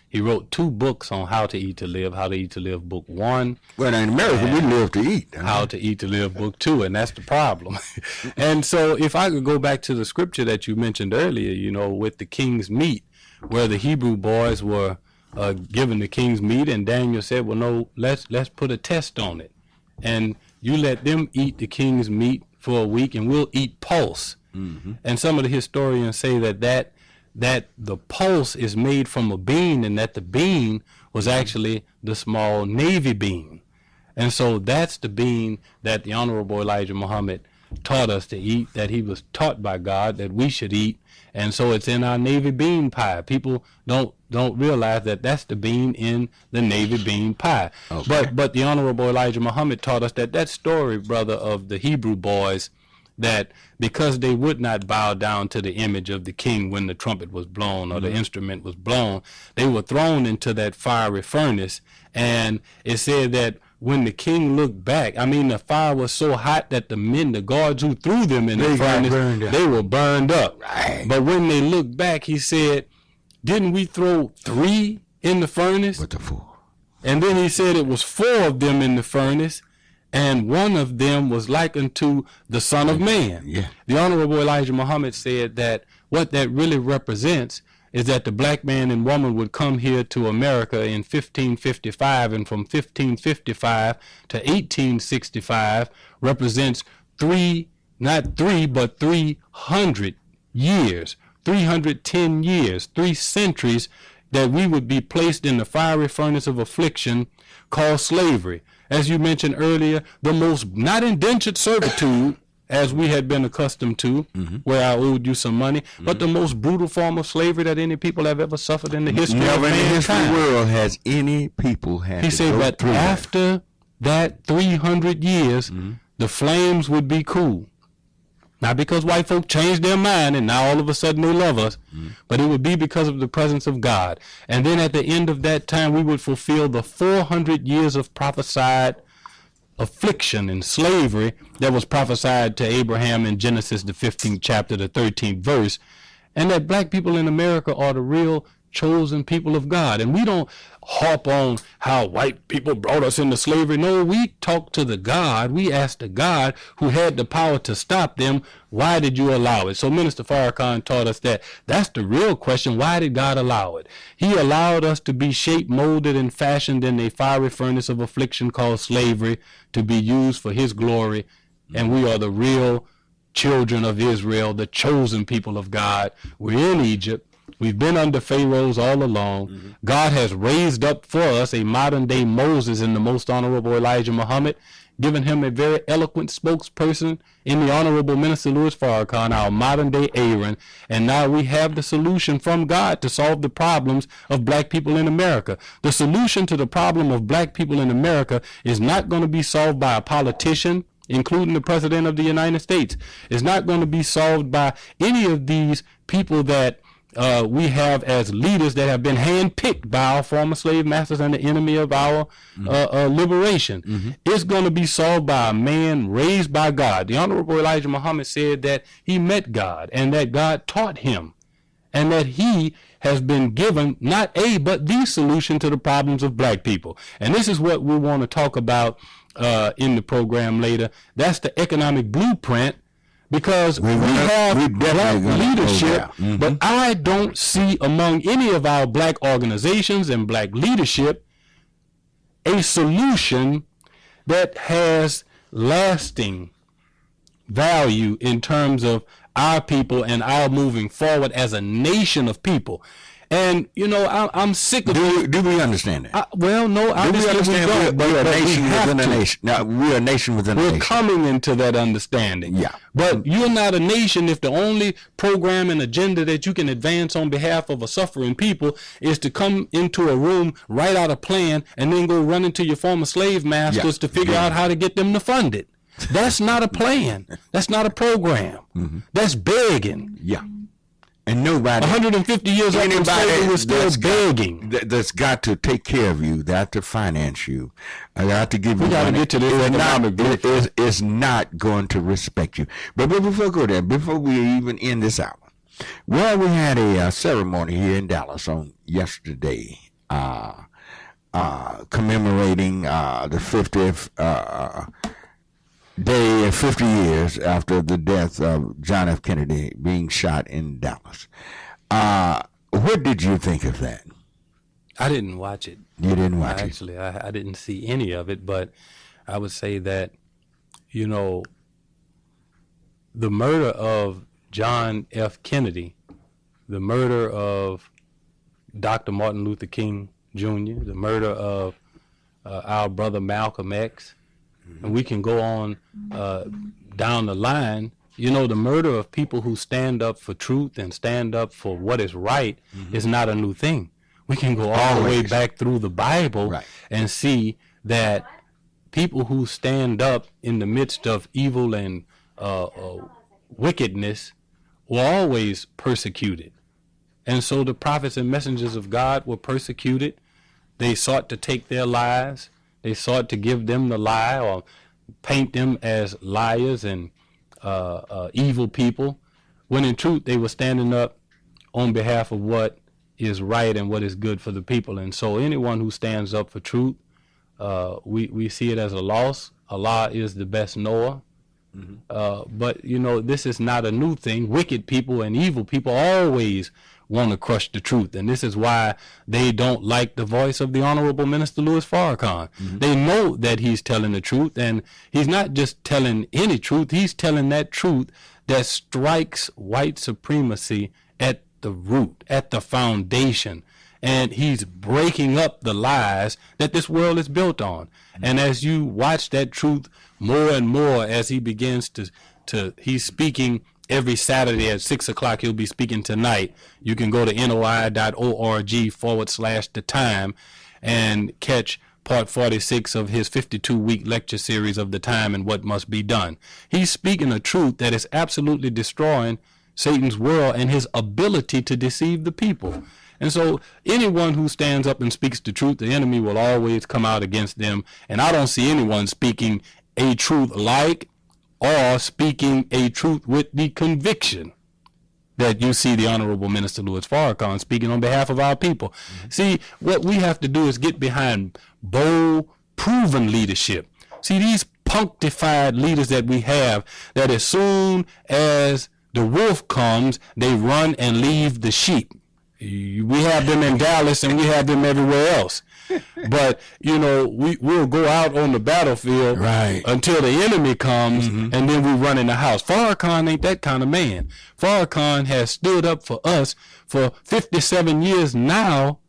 He wrote 2 books on How to Eat to Live. How to Eat to Live, Book 1. Well, in America, we live to eat. How to Eat to Live, Book 2, and that's the problem. And so if I could go back to the scripture that you mentioned earlier, with the king's meat, where the Hebrew boys were given the king's meat, and Daniel said, well, no, let's put a test on it. And you let them eat the king's meat for a week, and we'll eat pulse. Mm-hmm. And some of the historians say that the pulse is made from a bean, and that the bean was actually the small navy bean. And so that's the bean that the Honorable Elijah Muhammad taught us to eat, that he was taught by God that we should eat. And so it's in our navy bean pie. People don't realize that that's the bean in the navy bean pie. Okay. But the Honorable Elijah Muhammad taught us that story, brother, of the Hebrew boys, that because they would not bow down to the image of the king when the trumpet was blown or the instrument was blown, they were thrown into that fiery furnace. And it said that when the king looked back, the fire was so hot that the guards who threw them in the furnace, they were burned up. Right. But when they looked back, he said, didn't we throw 3 in the furnace? What the 4? And then he said it was 4 of them in the furnace, and one of them was like unto the Son of Man. Yeah. The Honorable Elijah Muhammad said that what that really represents is that the black man and woman would come here to America in 1555, and from 1555 to 1865 represents not 300 years, 310 years, 3 centuries that we would be placed in the fiery furnace of affliction called slavery. As you mentioned earlier, the most, not indentured servitude, as we had been accustomed to, where I owed you some money, but the most brutal form of slavery that any people have ever suffered in the history of mankind. Never in the history of the world has any people had He to said, go but through after that 300 years, the flames would be cool. Not because white folk changed their mind and now all of a sudden they love us, but it would be because of the presence of God. And then at the end of that time, we would fulfill the 400 years of prophesied affliction and slavery that was prophesied to Abraham in Genesis, the 15th chapter, the 13th verse, and that black people in America are the real chosen people of God. And we don't harp on how white people brought us into slavery. No, we talk to the God. We ask the God who had the power to stop them, why did you allow it? So Minister Farrakhan taught us that that's the real question. Why did God allow it? He allowed us to be shaped, molded, and fashioned in a fiery furnace of affliction called slavery to be used for his glory. And we are the real children of Israel, the chosen people of God. We're in Egypt. We've been under pharaohs all along. God has raised up for us a modern day Moses in the most honorable Elijah Muhammad, given him a very eloquent spokesperson in the Honorable Minister Louis Farrakhan, our modern day Aaron. And now we have the solution from God to solve the problems of black people in America. The solution to the problem of black people in America is not going to be solved by a politician, including the President of the United States. It's not going to be solved by any of these people that we have as leaders that have been handpicked by our former slave masters and the enemy of our liberation. It's going to be solved by a man raised by God. The Honorable Elijah Muhammad said that he met God and that God taught him, and that he has been given not a but the solution to the problems of black people. And this is what we want to talk about in the program later. That's the economic blueprint, because we have black leadership, but I don't see among any of our black organizations and black leadership a solution that has lasting value in terms of our people and our moving forward as a nation of people. And, you know, I'm sick of it. Do we understand that? Well, no, obviously we don't. We're a nation within a nation. Now, we're a nation within a nation. We're coming into that understanding. Yeah. But you're not a nation if the only program and agenda that you can advance on behalf of a suffering people is to come into a room, write out a plan, and then go run into your former slave masters to figure out how to get them to fund it. That's not a plan. That's not a program. That's begging. Yeah. And nobody, 150 years after slavery, was still begging. That's got to take care of you, got to finance you, got to give you money. We got to get to this economic blueprint. It's not going to respect you. But before we go there, before we even end this hour, well, we had a ceremony here in Dallas on yesterday, commemorating the 50th day and 50 years after the death of John F. Kennedy being shot in Dallas. What did you think of that? I didn't watch it. You didn't watch it? Actually, I didn't see any of it, but I would say that, you know, the murder of John F. Kennedy, the murder of Dr. Martin Luther King Jr., the murder of our brother Malcolm X, and we can go on down the line. You know, the murder of people who stand up for truth and stand up for what is right is not a new thing. We can go all the way back through the Bible and see that people who stand up in the midst of evil and wickedness were always persecuted. And so the prophets and messengers of God were persecuted. They sought to take their lives. They sought to give them the lie or paint them as liars and evil people, when in truth they were standing up on behalf of what is right and what is good for the people. And so anyone who stands up for truth, we see it as a loss. Allah is the best knower. But, you know, this is not a new thing. Wicked people and evil people always want to crush the truth. And this is why they don't like the voice of the Honorable Minister Louis Farrakhan. They know that he's telling the truth, and he's not just telling any truth. He's telling that truth that strikes white supremacy at the root, at the foundation. And he's breaking up the lies that this world is built on. And as you watch that truth more and more, as he begins to he's speaking every Saturday at 6 o'clock. He'll be speaking tonight. You can go to noi.org/the time and catch part 46 of his 52-week lecture series of the time and what must be done. He's speaking a truth that is absolutely destroying Satan's world and his ability to deceive the people. And so anyone who stands up and speaks the truth, the enemy will always come out against them. And I don't see anyone speaking a truth like or speaking a truth with the conviction that you see the Honorable Minister Louis Farrakhan speaking on behalf of our people. See, what we have to do is get behind bold, proven leadership. See, these punctified leaders that we have, that as soon as the wolf comes, they run and leave the sheep. We have them in Dallas and we have them everywhere else. But, you know, we'll go out on the battlefield until the enemy comes, and then we run in the house. Farrakhan ain't that kind of man. Farrakhan has stood up for us for 57 years now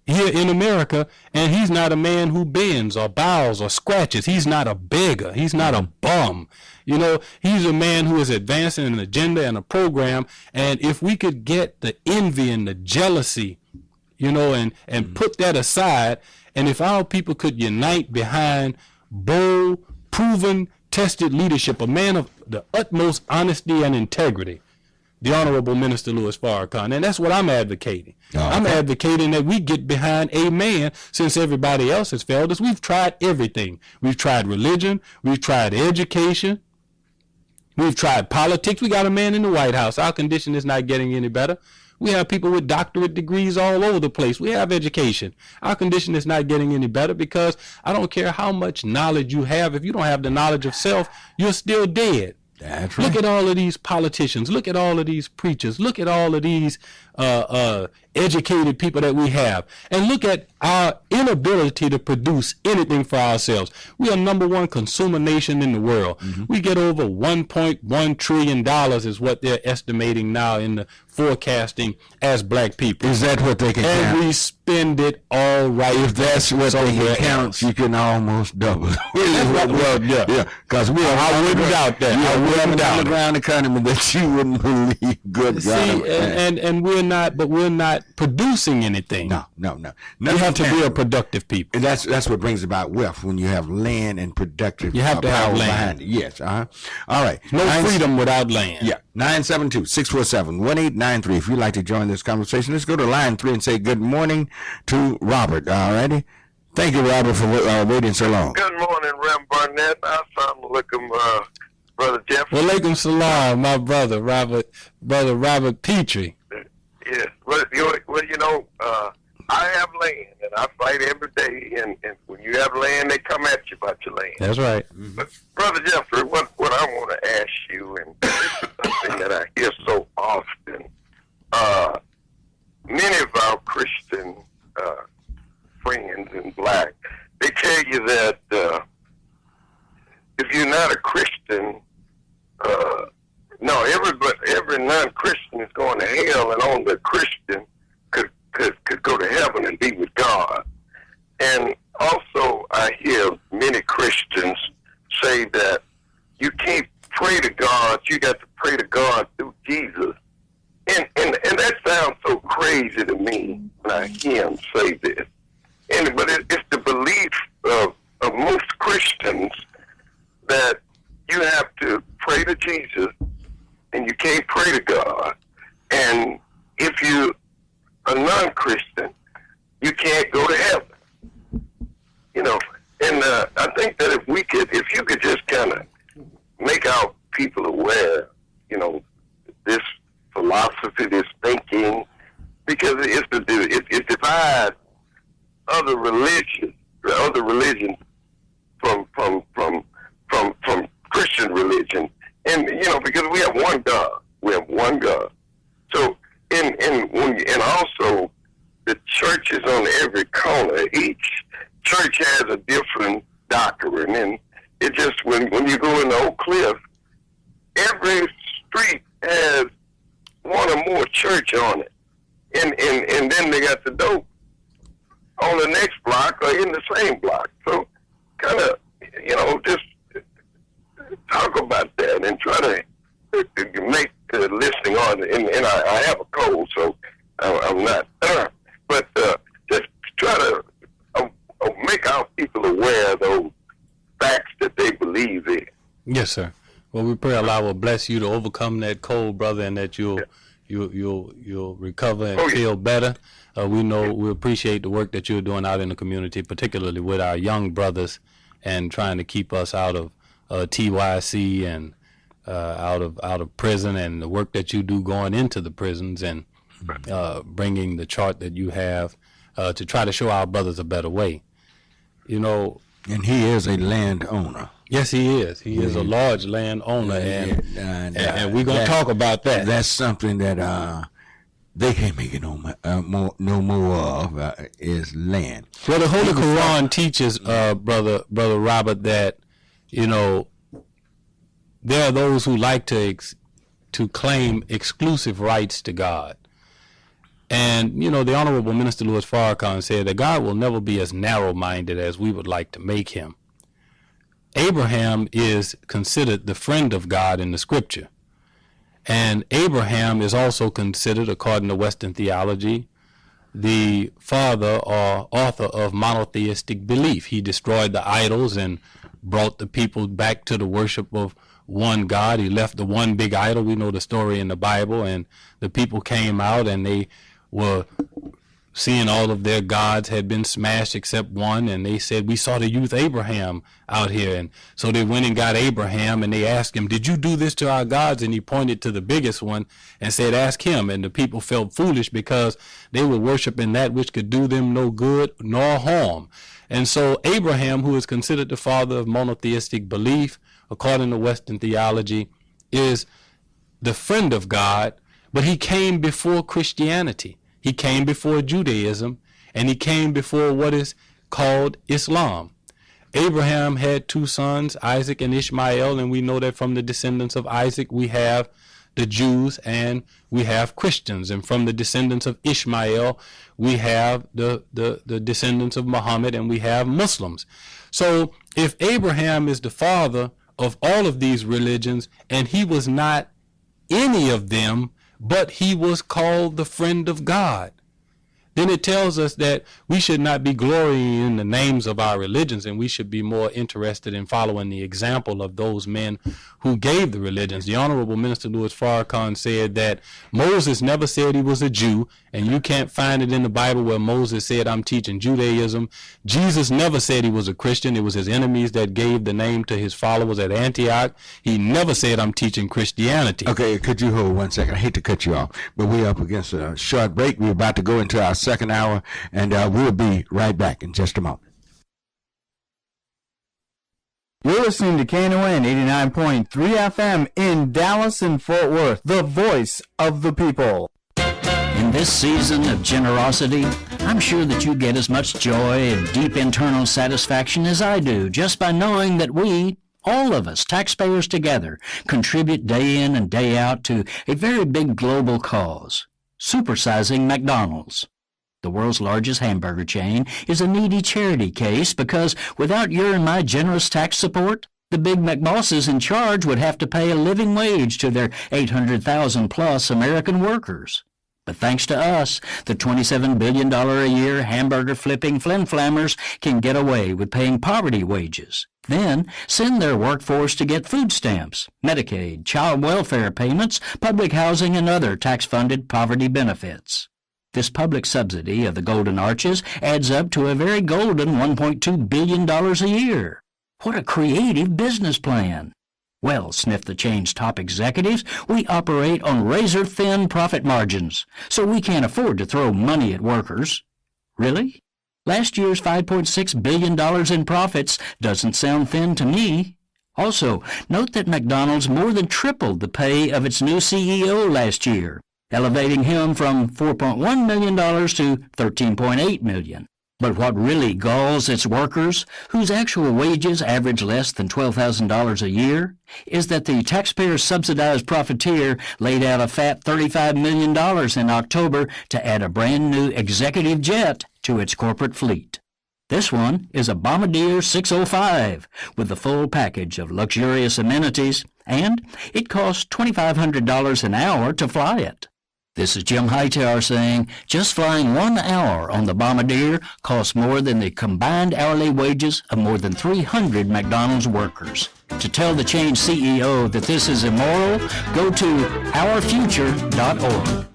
here in America, and he's not a man who bends or bows or scratches. He's not a beggar. He's not a bum. You know, he's a man who is advancing an agenda and a program, and if we could get the envy and the jealousy, you know, and put that aside, and if our people could unite behind bold, proven, tested leadership, a man of the utmost honesty and integrity, the Honorable Minister Louis Farrakhan. And that's what I'm advocating. I'm advocating that we get behind a man, since everybody else has failed us. We've tried everything. We've tried religion. We've tried education. We've tried politics. We got a man in the White House. Our condition is not getting any better. We have people with doctorate degrees all over the place. We have education. Our condition is not getting any better, because I don't care how much knowledge you have. If you don't have the knowledge of self, you're still dead. That's right. Look at all of these politicians. Look at all of these preachers. Look at all of these educated people that we have. And look at our inability to produce anything for ourselves. We are #1 consumer nation in the world. We get over $1.1 trillion is what they're estimating now in the forecasting as black people. Is that what they can count? And we spend it all right. If that's what they can count, you can almost double. Well, yeah. Because I wouldn't doubt that. I wouldn't doubt the underground economy that you wouldn't believe. Good God. See, and we're not producing anything. No. You have to be a productive people. And that's what brings about wealth, when you have land and productive you have to have land behind it. Yes. All right. No freedom without land. Yeah. 972-647-1893. If you'd like to join this conversation, let's go to line 3 and say good morning to Robert. All righty. Thank you, Robert, for waiting so long. Good morning, Rev Barnett. Assalamu alaikum, Brother Jeffrey. Walaikum salam, my brother Robert Petrie. Yes. Well, you know, I have land, and I fight every day. And when you have land, they come at you about your land. That's right. But Brother Jeffrey, what I want to ask you, and this is something that I hear so often, many of our Christian friends in black, they tell you that if you're not a Christian, every non-Christian is going to hell, and only a Christian could go to heaven and be with God. And also, I hear many Christians say that you can't pray to God; you got to pray to God through Jesus. And that sounds so crazy to me when I hear him say this. But it's the belief of most Christians that you have to pray to Jesus and you can't pray to God. And if you are non-Christian, you can't go to heaven. You know, and I think that if you could just kind of make our people aware, you know, this philosophy, this thinking, because it divides other religions from Christian religion. And, because we have one God. We have one God. So, and also the churches on every corner, each church has a different doctrine. And it just, when you go in the Oak Cliff, every street has one or more church on it. And then they got the dope on the next block or in the same block. So kind of, just talk about that and try to make the listening on. And I have a cold, so I'm not. But just try to make our people aware of those facts that they believe in. Yes, sir. Well, we pray Allah will bless you to overcome that cold, brother, and that you'll recover and feel better. We appreciate the work that you're doing out in the community, particularly with our young brothers, and trying to keep us out of TYC and out of prison, and the work that you do going into the prisons and bringing the chart that you have to try to show our brothers a better way. And he is a landowner. Yes, he is. He is a large landowner, and we're going to talk about that. That's something that they can't make it no more of is land. Well, the Holy Quran teaches, brother Robert, that there are those who like to claim exclusive rights to God. And, the Honorable Minister Louis Farrakhan said that God will never be as narrow-minded as we would like to make him. Abraham is considered the friend of God in the scripture. And Abraham is also considered, according to Western theology, the father or author of monotheistic belief. He destroyed the idols and brought the people back to the worship of one God. He left the one big idol. We know the story in the Bible, and the people came out and they were seeing all of their gods had been smashed except one, and they said, we saw the youth Abraham out here. And so they went and got Abraham, and they asked him, did you do this to our gods? And he pointed to the biggest one and said, ask him. And the people felt foolish because they were worshiping that which could do them no good nor harm. And so Abraham, who is considered the father of monotheistic belief, according to Western theology, is the friend of God, but he came before Christianity. He came before Judaism, and he came before what is called Islam. Abraham had two sons, Isaac and Ishmael, and we know that from the descendants of Isaac we have the Jews and we have Christians, and from the descendants of Ishmael we have the descendants of Muhammad, and we have Muslims. So if Abraham is the father of all of these religions, and he was not any of them, but he was called the friend of God, then it tells us that we should not be glorying in the names of our religions, and we should be more interested in following the example of those men who gave the religions. The Honorable Minister Louis Farrakhan said that Moses never said he was a Jew, and you can't find it in the Bible where Moses said, I'm teaching Judaism. Jesus never said he was a Christian. It was his enemies that gave the name to his followers at Antioch. He never said, I'm teaching Christianity. Okay, could you hold 1 second? I hate to cut you off, but we're up against a short break. We're about to go into our second hour, and we'll be right back in just a moment. You're listening to Knon 89.3 FM in Dallas and Fort Worth, the voice of the people. In this season of generosity, I'm sure that you get as much joy and deep internal satisfaction as I do just by knowing that we, all of us, taxpayers together, contribute day in and day out to a very big global cause, supersizing McDonald's. The world's largest hamburger chain is a needy charity case because without your and my generous tax support, the big McBosses in charge would have to pay a living wage to their 800,000 plus American workers. But thanks to us, the $27 billion a year hamburger flipping flim-flammers can get away with paying poverty wages. Then send their workforce to get food stamps, Medicaid, child welfare payments, public housing, and other tax-funded poverty benefits. This public subsidy of the Golden Arches adds up to a very golden $1.2 billion a year. What a creative business plan. Well, sniff the chain's top executives, we operate on razor-thin profit margins, so we can't afford to throw money at workers. Really? Last year's $5.6 billion in profits doesn't sound thin to me. Also, note that McDonald's more than tripled the pay of its new CEO last year, elevating him from $4.1 million to $13.8 million. But what really galls its workers, whose actual wages average less than $12,000 a year, is that the taxpayer-subsidized profiteer laid out a fat $35 million in October to add a brand-new executive jet to its corporate fleet. This one is a Bombardier 605 with the full package of luxurious amenities, and it costs $2,500 an hour to fly it. This is Jim Hightower saying just flying 1 hour on the Bombardier costs more than the combined hourly wages of more than 300 McDonald's workers. To tell the Change CEO that this is immoral, go to ourfuture.org.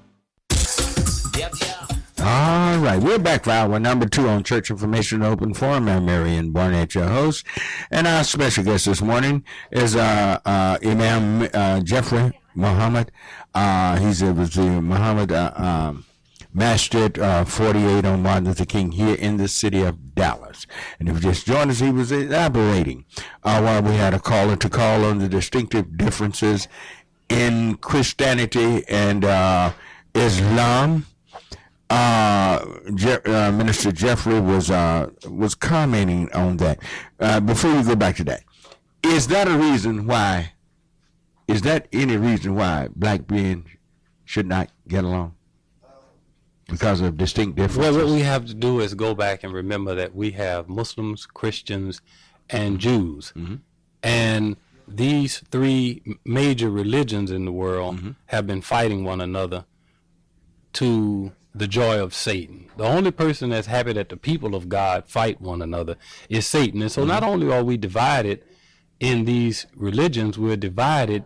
All right, we're back for hour number 2 on Church Information Open Forum. I'm Marion Barnett, your host, and our special guest this morning is Imam Jeffrey Muhammad. He's the Muhammad Masjid 48 on Martin Luther King here in the city of Dallas. And if you just joined us, he was elaborating while we had a caller to call on the distinctive differences in Christianity and Islam. Minister Jeffrey was commenting on that. Before we go back to that, is that a reason why? Is that any reason why black men should not get along? Because of distinct differences? Well, what we have to do is go back and remember that we have Muslims, Christians, and Jews. Mm-hmm. And these three major religions in the world mm-hmm. have been fighting one another to the joy of Satan. The only person that's happy that the people of God fight one another is Satan. And so not only are we divided in these religions, we're divided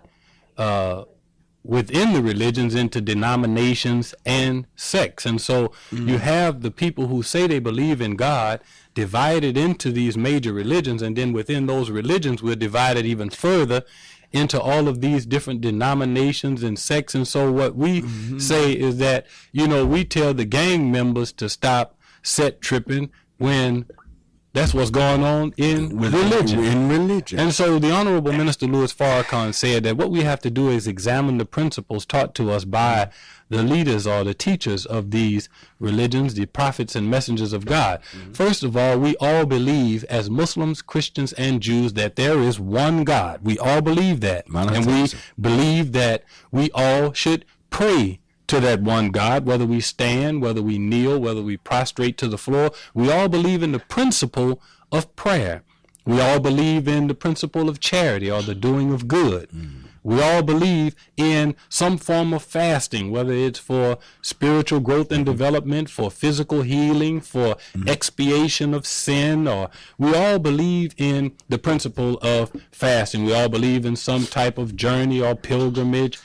within the religions into denominations and sects. And so you have the people who say they believe in God divided into these major religions, and then within those religions we're divided even further into all of these different denominations and sects. And so what we say is that, you know, we tell the gang members to stop set tripping when that's what's going on in religion. And so the Honorable Minister Louis Farrakhan said that what we have to do is examine the principles taught to us by the leaders or the teachers of these religions, the prophets and messengers of God. First of all, we all believe as Muslims, Christians, and Jews that there is one God. We all believe that. And we believe that we all should pray to that one God, whether we stand, whether we kneel, whether we prostrate to the floor. We all believe in the principle of prayer. We all believe in the principle of charity or the doing of good. We all believe in some form of fasting, whether it's for spiritual growth and development, for physical healing, for expiation of sin, or we all believe in the principle of fasting. We all believe in some type of journey or pilgrimage,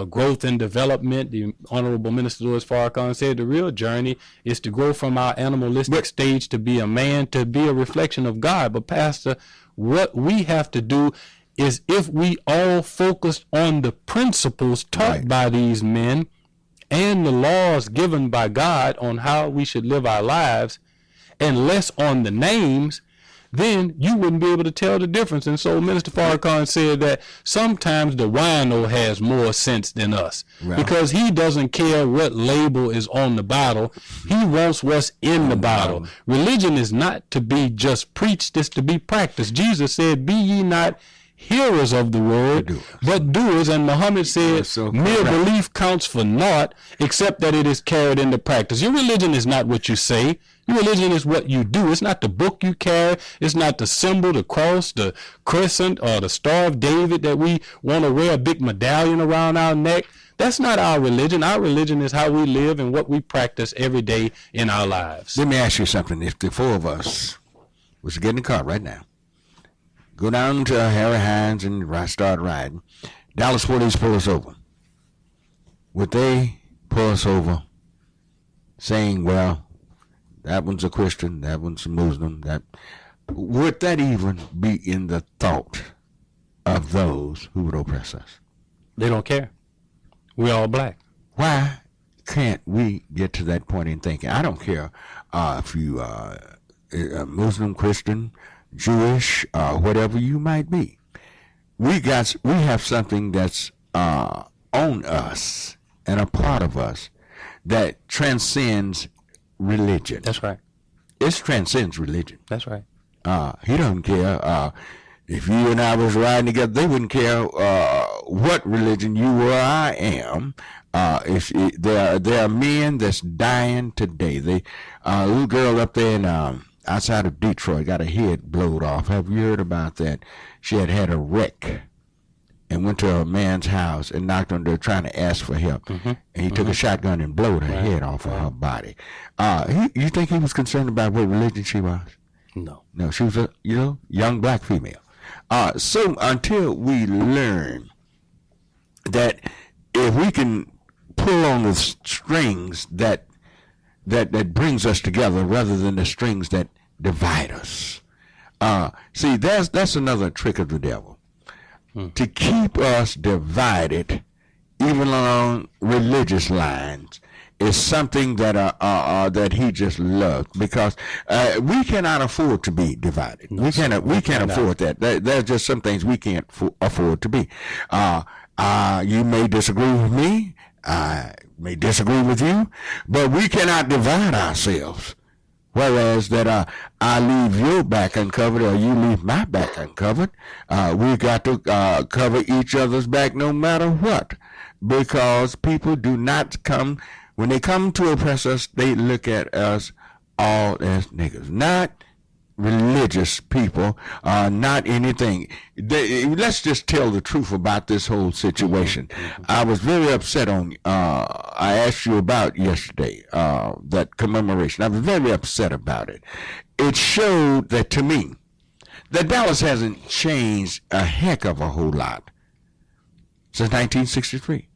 growth and development. The Honorable Minister Louis Farrakhan said the real journey is to grow from our animalistic stage to be a man, to be a reflection of God. But Pastor, what we have to do is, if we all focused on the principles taught by these men and the laws given by God on how we should live our lives, and less on the names, then you wouldn't be able to tell the difference. And so Minister Farrakhan said that sometimes the wino has more sense than us, because he doesn't care what label is on the bottle. He wants what's in the bottle. Religion is not to be just preached, it's to be practiced. Jesus said, be ye not hearers of the word, but doers. And Muhammad said, mere belief counts for naught except that it is carried into practice. Your religion is not what you say. Your religion is what you do. It's not the book you carry. It's not the symbol, the cross, the crescent, or the Star of David that we want to wear a big medallion around our neck. That's not our religion. Our religion is how we live and what we practice every day in our lives. Let me ask you something. If the four of us was to get in the car right now, go down to Harry Hines and start riding, Dallas police pull us over, would they pull us over saying, well, that one's a Christian, that one's a Muslim? Would that even be in the thought of those who would oppress us? They don't care. We're all black. Why can't we get to that point in thinking? I don't care if you are Muslim, Christian, Jewish, whatever you might be. we have something that's on us and a part of us that transcends religion. That's right. It transcends religion. That's right. He doesn't care. If you and I was riding together, they wouldn't care what religion you were or I am. There are men that's dying today. A little girl up there in outside of Detroit got her head blowed off. Have you heard about that? She had a wreck and went to a man's house and knocked on the door trying to ask for help. Mm-hmm. And he took a shotgun and blowed her head off of her body. You think he was concerned about what religion she was? No. No, she was a young black female. So until we learn that if we can pull on the strings that brings us together rather than the strings that divide us. See, that's another trick of the devil. To keep us divided, even along religious lines, is something that he just loves, because we cannot afford to be divided. No, we can't afford that. There's just some things we can't afford to be. You may disagree with me. I may disagree with you, but we cannot divide ourselves. Whereas that I leave your back uncovered or you leave my back uncovered, we got to cover each other's back no matter what, because people do not come, when they come to oppress us, they look at us all as niggas, not religious people, not anything. Let's just tell the truth about this whole situation. I was very upset I asked you about yesterday, that commemoration. I was very upset about it. It showed that, to me, that Dallas hasn't changed a heck of a whole lot since 1963.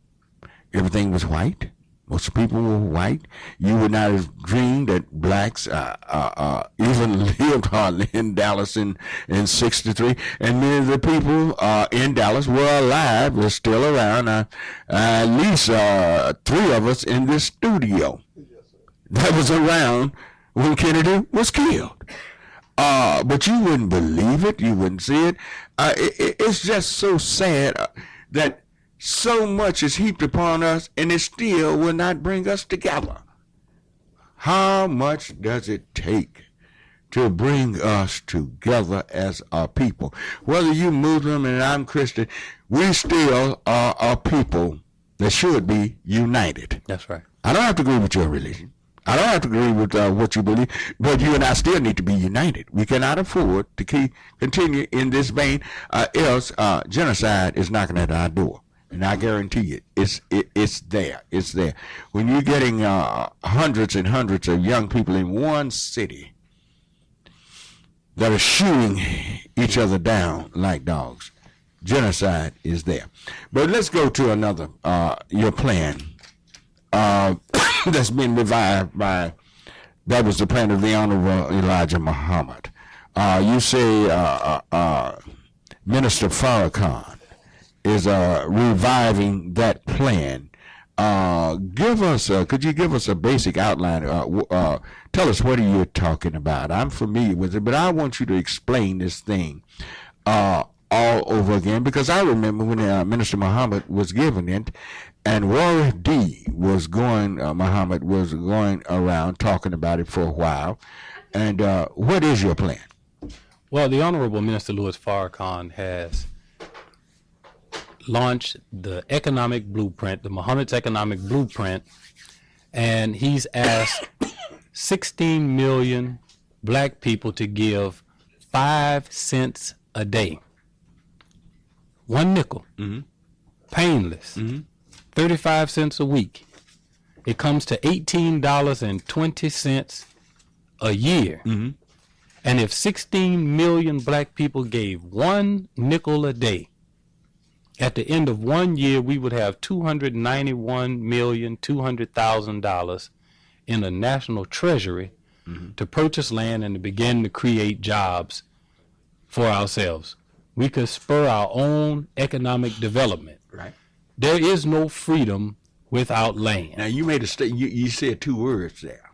Everything was white. Most people were white. You would not have dreamed that blacks even lived hardly in Dallas in 63. And many of the people in Dallas were alive, were still around. At least 3 of us in this studio that was around when Kennedy was killed. But you wouldn't believe it. You wouldn't see it. It's just so sad that so much is heaped upon us, and it still will not bring us together. How much does it take to bring us together as a people? Whether you're Muslim and I'm Christian, we still are a people that should be united. That's right. I don't have to agree with your religion. I don't have to agree with what you believe, but you and I still need to be united. We cannot afford to continue in this vein, else genocide is knocking at our door. And I guarantee you, it's there. It's there. When you're getting hundreds and hundreds of young people in one city that are shooting each other down like dogs, genocide is there. But let's go to another, your plan that's been revived by, that was the plan of the Honorable Elijah Muhammad. You say Minister Farrakhan is reviving that plan. Could you give us a basic outline? Tell us what are you talking about. I'm familiar with it, but I want you to explain this thing all over again, because I remember when Minister Muhammad was given it, and Warren D. Muhammad was going around talking about it for a while. And what is your plan? Well, the Honorable Minister Louis Farrakhan has launched the economic blueprint, the Muhammad's economic blueprint, and he's asked 16 million black people to give 5 cents a day. 1 nickel, painless, 35 cents a week. It comes to $18.20 a year. And if 16 million black people gave 1 nickel a day, at the end of 1 year, we would have $291,200,000 in the national treasury to purchase land and to begin to create jobs for ourselves. We could spur our own economic development. Right. There is no freedom without land. Now, you made a statement. You said 2 words there.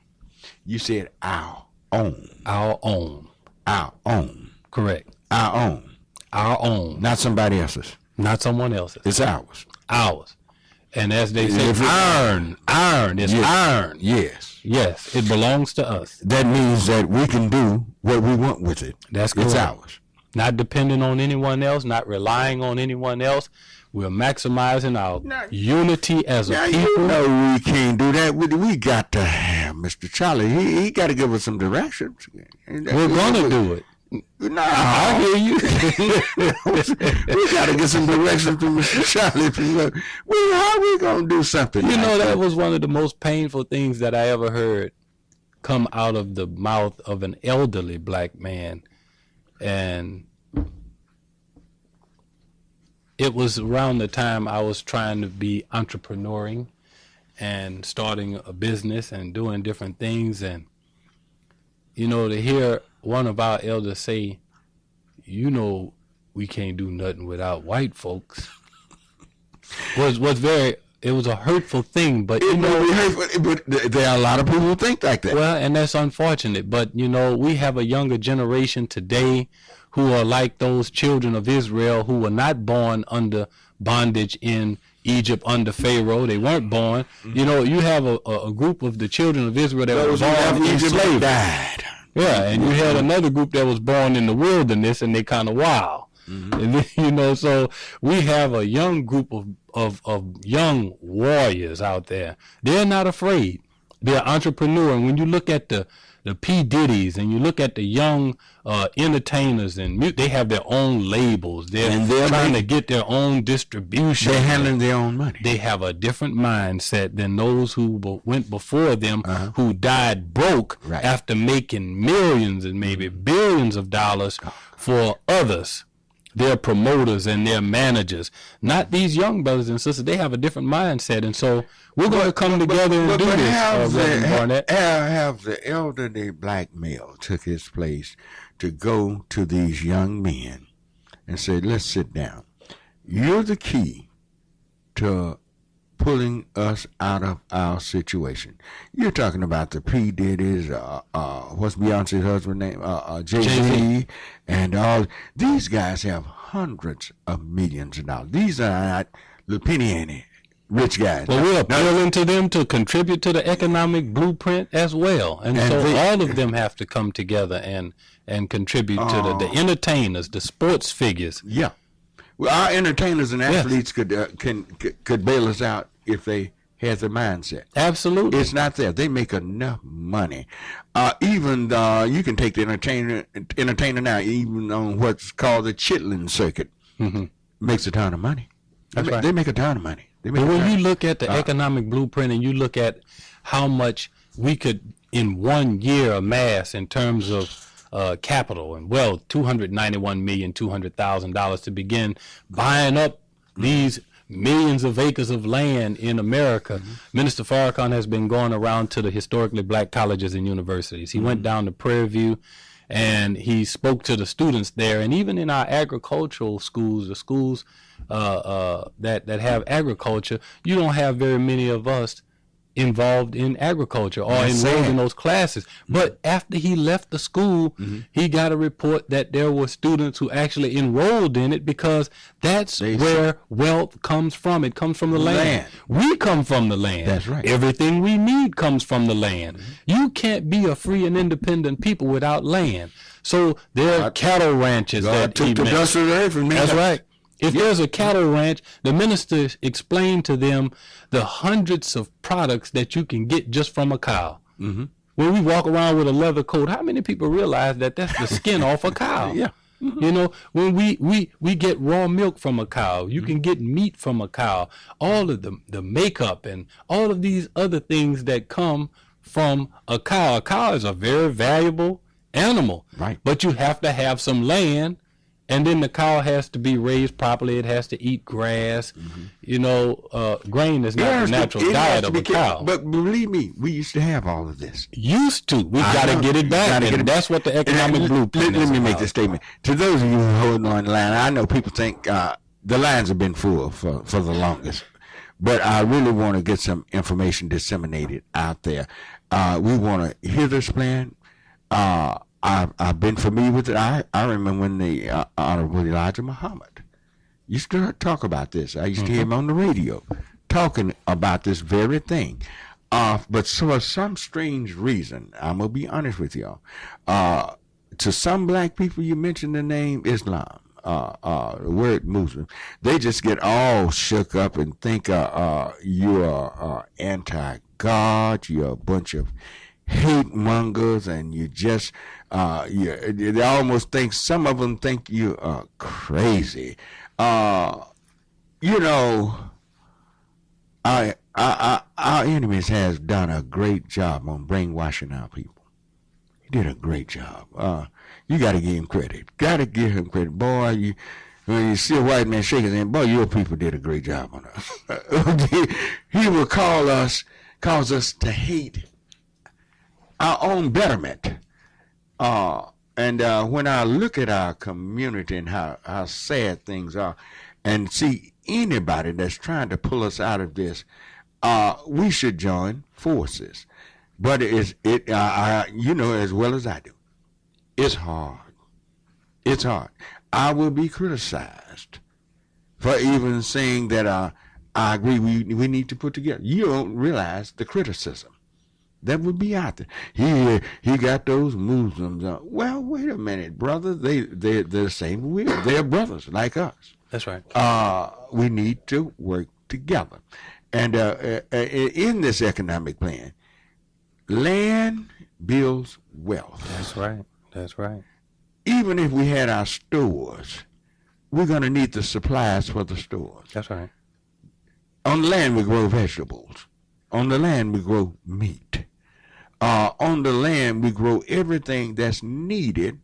You said our own. Our own. Our own. Correct. Our own. our own. Not somebody else's. Not someone else's. It's ours. Ours. And as they say, iron is iron. Yes. Yes, it belongs to us. That means that we can do what we want with it. That's correct. It's ours. Not depending on anyone else, not relying on anyone else. We're maximizing our unity as a people. You know we can't do that. We got to have Mr. Charlie. He got to give us some directions. We're going to do it. No, I hear you. We got to get some direction from Mr. Charlie. How we going to do something? You know, that was one of the most painful things that I ever heard come out of the mouth of an elderly black man. And it was around the time I was trying to be entrepreneuring and starting a business and doing different things. And, you know, to hear one of our elders say, you know, we can't do nothing without white folks, was very, it was a hurtful thing. But, you know, but there are a lot of people who think like that. Well, and that's unfortunate. But, you know, we have a younger generation today who are like those children of Israel who were not born under bondage in Egypt under Pharaoh. They weren't born. Mm-hmm. You know, you have a group of the children of Israel that were born in slavery. Died. Yeah, and you had another group that was born in the wilderness, and they kind of wild. Mm-hmm. And then, you know, so we have a young group of young warriors out there. They're not afraid. They're entrepreneur. And when you look at the P. Diddy's and you look at the young entertainers, and they have their own labels. They're trying to get their own distribution. They're handling their own money. They have a different mindset than those who went before them, who died broke after making millions and maybe billions of dollars for others. Their promoters and their managers, not these young brothers and sisters. They have a different mindset, and so we're going to come together and do this. Rev Barnett. Have the elderly black male took his place to go to these young men and say, let's sit down. You're the key to pulling us out of our situation. You're talking about the P. Diddy's, what's Beyonce's husband's name? Jay-Z, and all. These guys have hundreds of millions of dollars. These are not little penny rich guys. Well, we're appealing to them to contribute to the economic blueprint as well. And so all of them have to come together and contribute to the entertainers, the sports figures. Yeah. Well, our entertainers and athletes could bail us out if they had the mindset. Absolutely. It's not there. They make enough money. Even you can take the entertainer now, even on what's called the Chitlin circuit, makes a ton of money. That's right. They make a ton of money. But when you look at the economic blueprint and you look at how much we could in 1 year amass in terms of capital and wealth, $291,200,000 to begin buying up these millions of acres of land in America. Minister Farrakhan has been going around to the historically black colleges and universities. He went down to Prairie View and he spoke to the students there. And even in our agricultural schools, the schools that have agriculture, you don't have very many of us involved in agriculture or enrolled in those classes. But after he left the school, he got a report that there were students who actually enrolled in it because that's where wealth comes from. It comes from the land. We come from the land. That's right. Everything we need comes from the land. You can't be a free and independent people without land. So there are cattle ranches that took the dust of the earth from me. That's right. If there's a cattle ranch, the minister explained to them the hundreds of products that you can get just from a cow. When we walk around with a leather coat, how many people realize that that's the skin off a cow? You know, when we get raw milk from a cow, you can get meat from a cow, all of the makeup and all of these other things that come from a cow. A cow is a very valuable animal, but you have to have some land. And then the cow has to be raised properly. It has to eat grass. You know, grain is not the natural diet of a cow. But believe me, we used to have all of this. Used to. We've got to get it back. And that's what the economic blueprint is. Let me make this statement. To those of you who hold on the line, I know people think the lines have been full for the longest. But I really want to get some information disseminated out there. We want to hear this plan. I've been familiar with it. I remember when the Honorable Elijah Muhammad used to talk about this. I used to hear him on the radio talking about this very thing. But for some strange reason, I'm going to be honest with y'all, to some black people, you mentioned the name Islam, the word Muslim, they just get all shook up and think you are anti-God, you're a bunch of hate mongers, and you just, they almost think, some of them think you are crazy. You know, our enemies has done a great job on brainwashing our people. He did a great job. You got to give him credit. Got to give him credit. Boy, when you see a white man shaking his hand, boy, your people did a great job on us. He will cause us to hate our own betterment. And when I look at our community and how sad things are, and see anybody that's trying to pull us out of this, we should join forces. But you know as well as I do, it's hard. It's hard. I will be criticized for even saying that I agree we need to put together. You don't realize the criticism that would be out there. He got those Muslims. Well, wait a minute, brother. They're the same way. They're brothers like us. That's right. We need to work together. And in this economic plan, land builds wealth. That's right. That's right. Even if we had our stores, we're going to need the supplies for the stores. That's right. On the land, we grow vegetables. On the land, we grow meat. On the land, we grow everything that's needed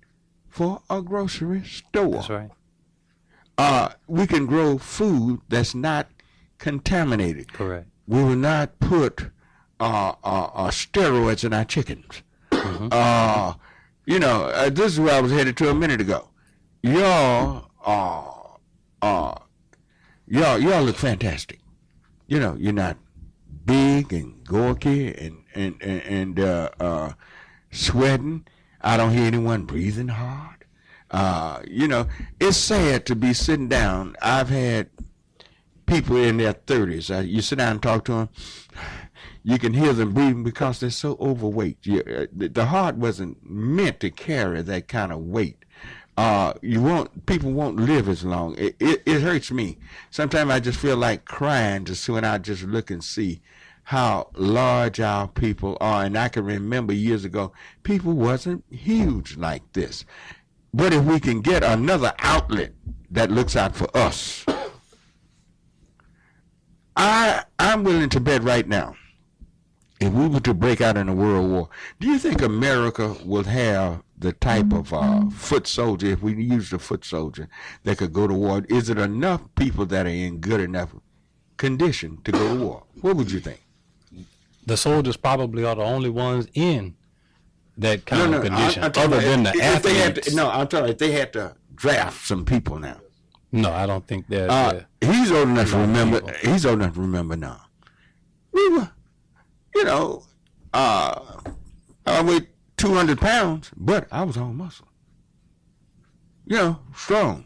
for a grocery store. That's right. We can grow food that's not contaminated. Correct. We will not put steroids in our chickens. You know, this is where I was headed to a minute ago. Y'all look fantastic. You know, you're not big and gawky and sweating. I don't hear anyone breathing hard. You know, it's sad to be sitting down. I've had people in their 30s. You sit down and talk to them, you can hear them breathing because they're so overweight. The heart wasn't meant to carry that kind of weight. People won't live as long. It hurts me. Sometimes I just feel like crying just when I just look and see how large our people are. And I can remember years ago, people wasn't huge like this. But if we can get another outlet that looks out for us, I'm willing to bet right now, if we were to break out in a world war, do you think America would have the type of foot soldier, if we use the foot soldier, that could go to war? Is it enough people that are in good enough condition to go to war? What would you think? The soldiers probably are the only ones in that kind of condition, other than the athletes. I'm talking if they had to draft some people now. No, I don't think that. He's old enough to remember. He's old enough to remember now. We were, you know, I weighed 200 pounds, but I was all muscle. You know, strong.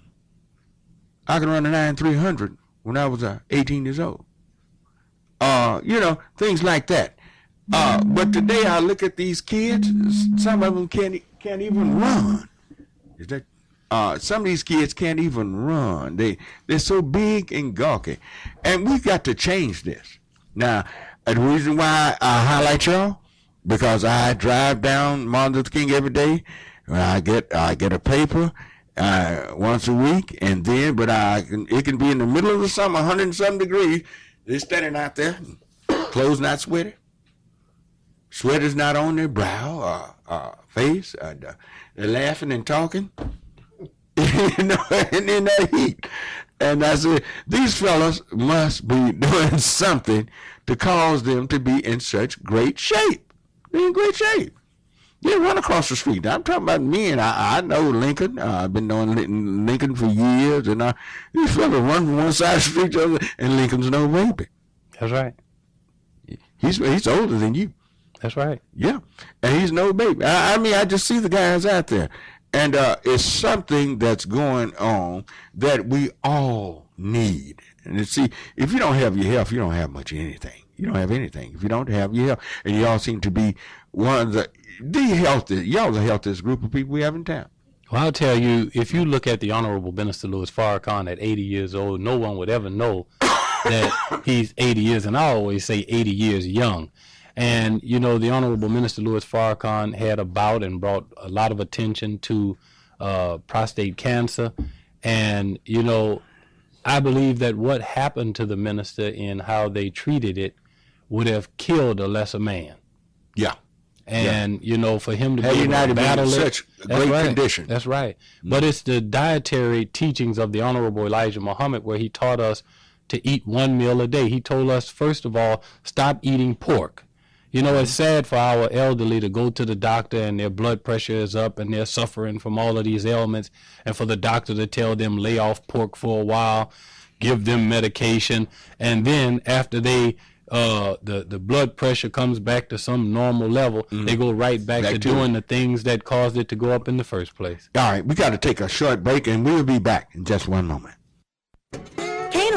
I could run a 9,300 when I was 18 years old. You know, things like that. But today I look at these kids. Some of them can't even run. Is that? Some of these kids can't even run. They're so big and gawky. And we've got to change this. Now, the reason why I highlight y'all, because I drive down Martin Luther King every day. I get a paper once a week, and then, it can be in the middle of the summer, 100 and some degrees. They're standing out there, clothes not sweaty, sweater's not on their brow or face. They're laughing and talking. You know, and in that heat. And I said, these fellas must be doing something to cause them to be in such great shape. They're in great shape. They run across the street. I'm talking about me, and I know Lincoln. I've been knowing Lincoln for years, and these fellas run from one side of the street to the other, and Lincoln's no baby. That's right. He's older than you. That's right. Yeah, and he's no baby. I mean, I just see the guys out there, and it's something that's going on that we all need. And see, if you don't have your health, you don't have much of anything. You don't have anything if you don't have your health. And y'all seem to be one of the healthiest, y'all the healthiest group of people we have in town. Well, I'll tell you, if you look at the Honorable Minister Louis Farrakhan at 80 years old, no one would ever know that he's 80 years, and I always say 80 years young. And, you know, the Honorable Minister Louis Farrakhan had a bout and brought a lot of attention to prostate cancer. And, you know, I believe that what happened to the minister and how they treated it would have killed a lesser man. Yeah. And, you know, for him to be able to battle in such great condition. That's right. But it's the dietary teachings of the Honorable Elijah Muhammad where he taught us to eat one meal a day. He told us, first of all, stop eating pork. You know, it's sad for our elderly to go to the doctor and their blood pressure is up and they're suffering from all of these ailments, and for the doctor to tell them lay off pork for a while, give them medication, and then after they the blood pressure comes back to some normal level, they go right back to doing the things that caused it to go up in the first place. All right, we got to take a short break, and we'll be back in just one moment.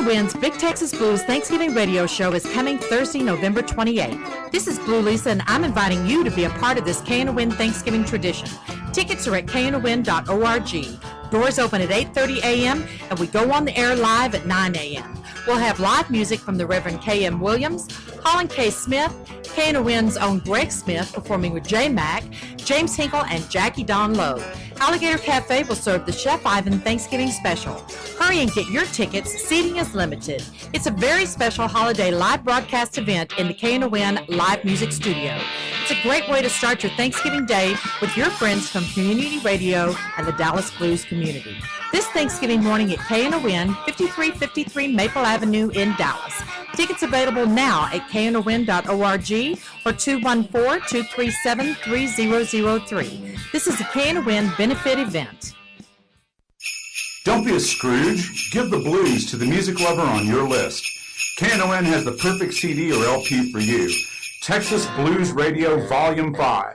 Win's Big Texas Blues Thanksgiving radio show is coming Thursday, November 28th. This is Blue Lisa, and I'm inviting you to be a part of this Knon Thanksgiving tradition. Tickets are at knon.org. Doors open at 8:30 a.m., and we go on the air live at 9 a.m. We'll have live music from the Reverend K.M. Williams, Colin K. Smith, Knon's own Greg Smith performing with J. Mack, James Hinkle, and Jackie Don Lowe. Alligator Cafe will serve the Chef Ivan Thanksgiving special. Hurry and get your tickets. Seating is limited. It's a very special holiday live broadcast event in the Knon Live Music Studio. It's a great way to start your Thanksgiving day with your friends from Community Radio and the Dallas Blues community. This Thanksgiving morning at Knon, 5353 Maple Avenue in Dallas. Tickets available now at knon.org or 214-237-3003. This is a Knon benefit event. Don't be a Scrooge. Give the blues to the music lover on your list. Knon has the perfect CD or LP for you. Texas Blues Radio Volume 5.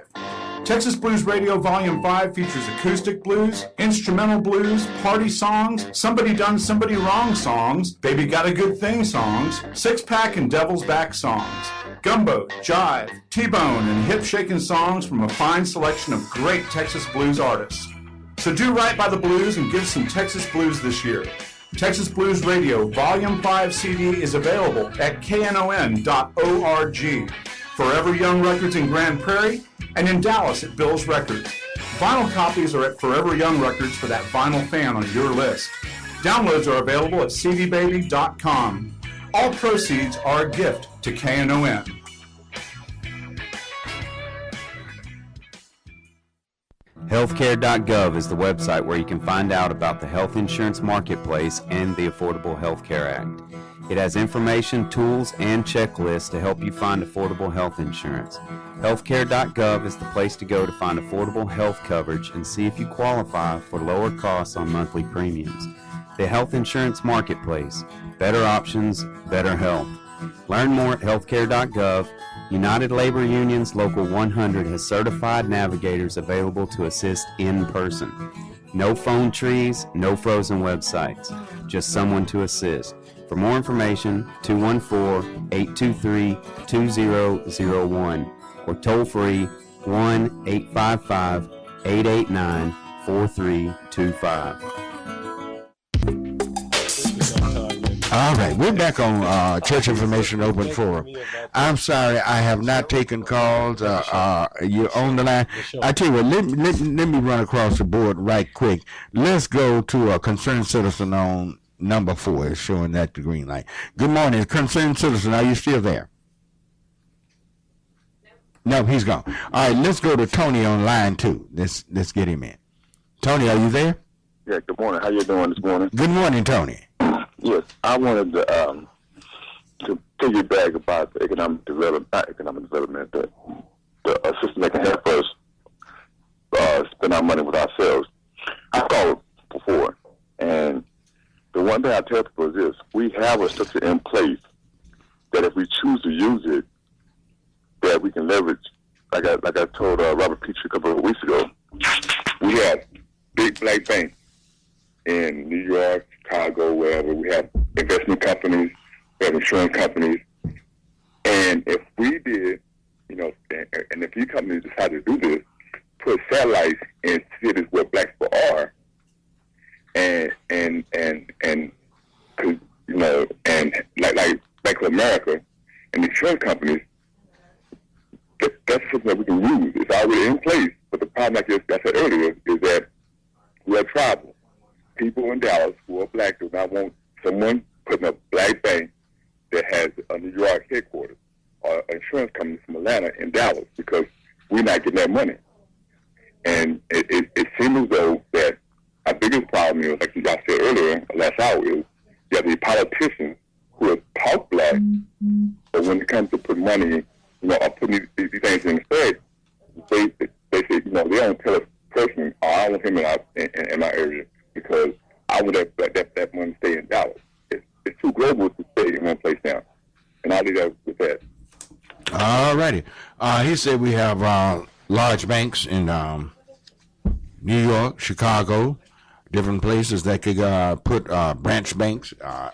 Texas Blues Radio Volume 5 features acoustic blues, instrumental blues, party songs, somebody done somebody wrong songs, baby got a good thing songs, six-pack and devil's back songs, gumbo, jive, T-bone, and hip-shaking songs from a fine selection of great Texas blues artists. So do right by the blues and give some Texas blues this year. Texas Blues Radio Volume 5 CD is available at knon.org. Forever Young Records in Grand Prairie, and in Dallas at Bill's Records. Vinyl copies are at Forever Young Records for that vinyl fan on your list. Downloads are available at cdbaby.com. All proceeds are a gift to Knon. Healthcare.gov is the website where you can find out about the health insurance marketplace and the Affordable Health Care Act. It has information, tools, and checklists to help you find affordable health insurance. Healthcare.gov is the place to go to find affordable health coverage and see if you qualify for lower costs on monthly premiums. The Health Insurance Marketplace. Better options, better health. Learn more at healthcare.gov. United Labor Union's Local 100 has certified navigators available to assist in person. No phone trees, no frozen websites, just someone to assist. For more information, 214-823-2001 or toll free 1-855-889-4325. All right, we're back on Church Information Open Forum. I'm sorry, I have not taken calls. You're on the line. I tell you what, let me run across the board right quick. Let's go to a concerned citizen on number 4. It's showing that the green light. Good morning, concerned citizen. Are you still there? No, he's gone. All right, let's go to Tony on line 2. Let's get him in. Tony, are you there? Yeah, good morning. How you doing this morning? Good morning, Tony. Yes, I wanted to piggyback about the economic development, the system that can help us spend our money with ourselves. I called before, and the one thing I tell people is this: we have a structure in place that if we choose to use it, that we can leverage like I told Robert Petrie a couple of weeks ago, we have big black banks in New York, Chicago, wherever. We have investment companies, we have insurance companies, and if we did, you know, and if these companies decide to do this, put satellites in cities where black people are, and you know, and like Bank of America and the insurance companies, that's something that we can use. It's already in place. But the problem, like I said earlier, is that we are tribal. People in Dallas who are black do not want someone putting a black bank that has a New York headquarters or an insurance company from Atlanta in Dallas, because we're not getting that money. And it seems as though that our biggest problem is, like y'all said earlier, last hour, is you have the politicians who have talked black, but when it comes to putting money, you know, or putting these things in effect, they say, you know, they don't tell us personally, oh, I don't want him in my area because I want that money stay in Dallas. It's too global to stay in one place now. And I'll leave that with that. All righty. He said we have large banks in New York, Chicago, different places that could put branch banks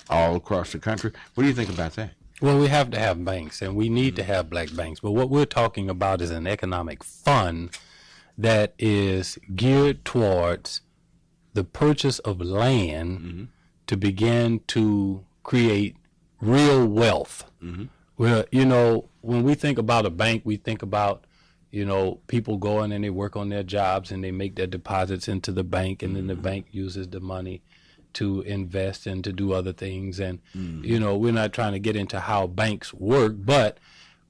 all across the country. What do you think about that? Well, we have to have banks, and we need to have black banks. But what we're talking about is an economic fund that is geared towards the purchase of land to begin to create real wealth. Well, you know, when we think about a bank, we think about, you know, people going and they work on their jobs and they make their deposits into the bank, and then the bank uses the money to invest and to do other things. And, you know, we're not trying to get into how banks work, but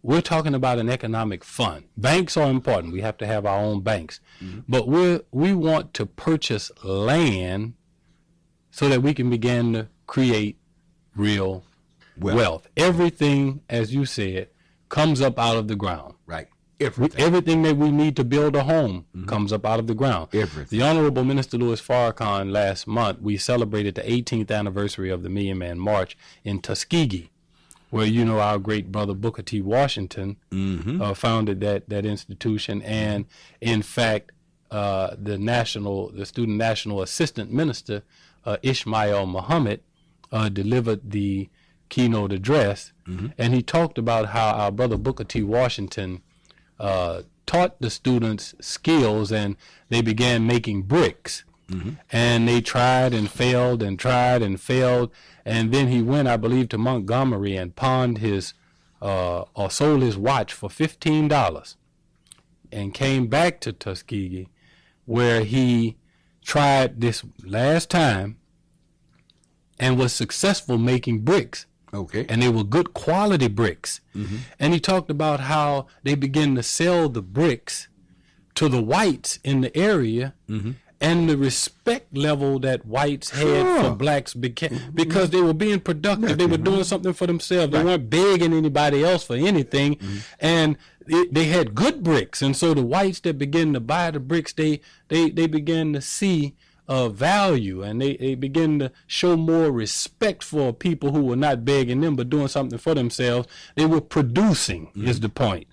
we're talking about an economic fund. Banks are important. We have to have our own banks. But we want to purchase land so that we can begin to create real wealth. Everything, as you said, comes up out of the ground. Right. Everything that we need to build a home comes up out of the ground. The Honorable Minister Louis Farrakhan, last month, we celebrated the 18th anniversary of the Million Man March in Tuskegee, where, you know, our great brother Booker T. Washington founded that institution. And in fact, the student national assistant minister, Ishmael Muhammad, delivered the keynote address, and he talked about how our brother Booker T. Washington taught the students skills, and they began making bricks. And they tried and failed and tried and failed. And then he went, I believe, to Montgomery and pawned his or sold his watch for $15 and came back to Tuskegee, where he tried this last time and was successful making bricks. Okay. And they were good quality bricks. And he talked about how they began to sell the bricks to the whites in the area, and the respect level that whites had for blacks became, because they were being productive. They were doing something for themselves. They weren't begging anybody else for anything. And they had good bricks. And so the whites that began to buy the bricks, they began to see value, and they begin to show more respect for people who were not begging them but doing something for themselves. They were producing, is the point.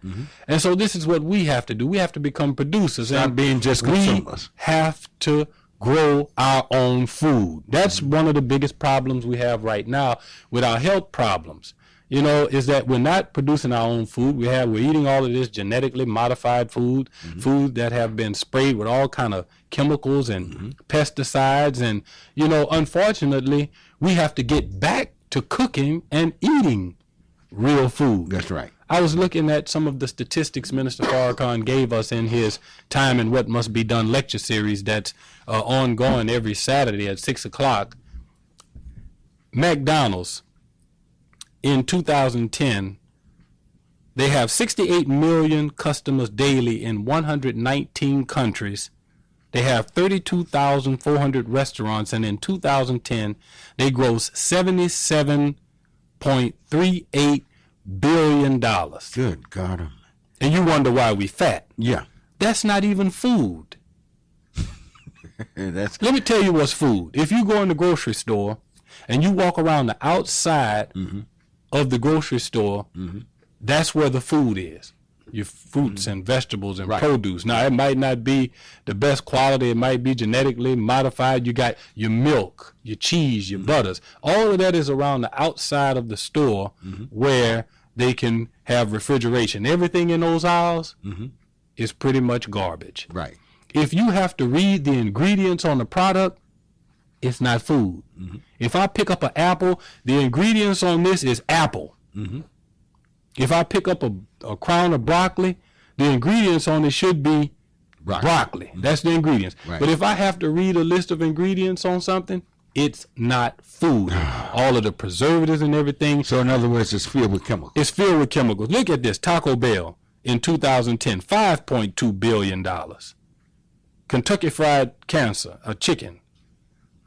And so this is what we have to do. We have to become producers. Stop and being just consumers. We have to grow our own food. That's one of the biggest problems we have right now with our health problems. You know, is that we're not producing our own food. We're eating all of this genetically modified food, food that have been sprayed with all kind of chemicals and pesticides. And, you know, unfortunately, we have to get back to cooking and eating real food. That's right. I was looking at some of the statistics Minister Farrakhan gave us in his Time and What Must Be Done lecture series that's ongoing every Saturday at 6 o'clock. McDonald's, in 2010, they have 68 million customers daily in 119 countries. They have 32,400 restaurants, and in 2010, they grossed $77.38 billion. Good God. And you wonder why we fat. Yeah. That's not even food. Let me tell you what's food. If you go in the grocery store and you walk around the outside of the grocery store, that's where the food is. your fruits and vegetables and produce. Now, it might not be the best quality. It might be genetically modified. You got your milk, your cheese, your butters. All of that is around the outside of the store where they can have refrigeration. Everything in those aisles is pretty much garbage. Right. If you have to read the ingredients on the product, it's not food. If I pick up an apple, the ingredients on this is apple. If I pick up a crown of broccoli, the ingredients on it should be broccoli. That's the ingredients. But if I have to read a list of ingredients on something, it's not food. All of the preservatives and everything. So in other words, it's filled with chemicals. It's filled with chemicals. Look at this. Taco Bell in 2010, $5.2 billion. Kentucky Fried Cancer, a chicken.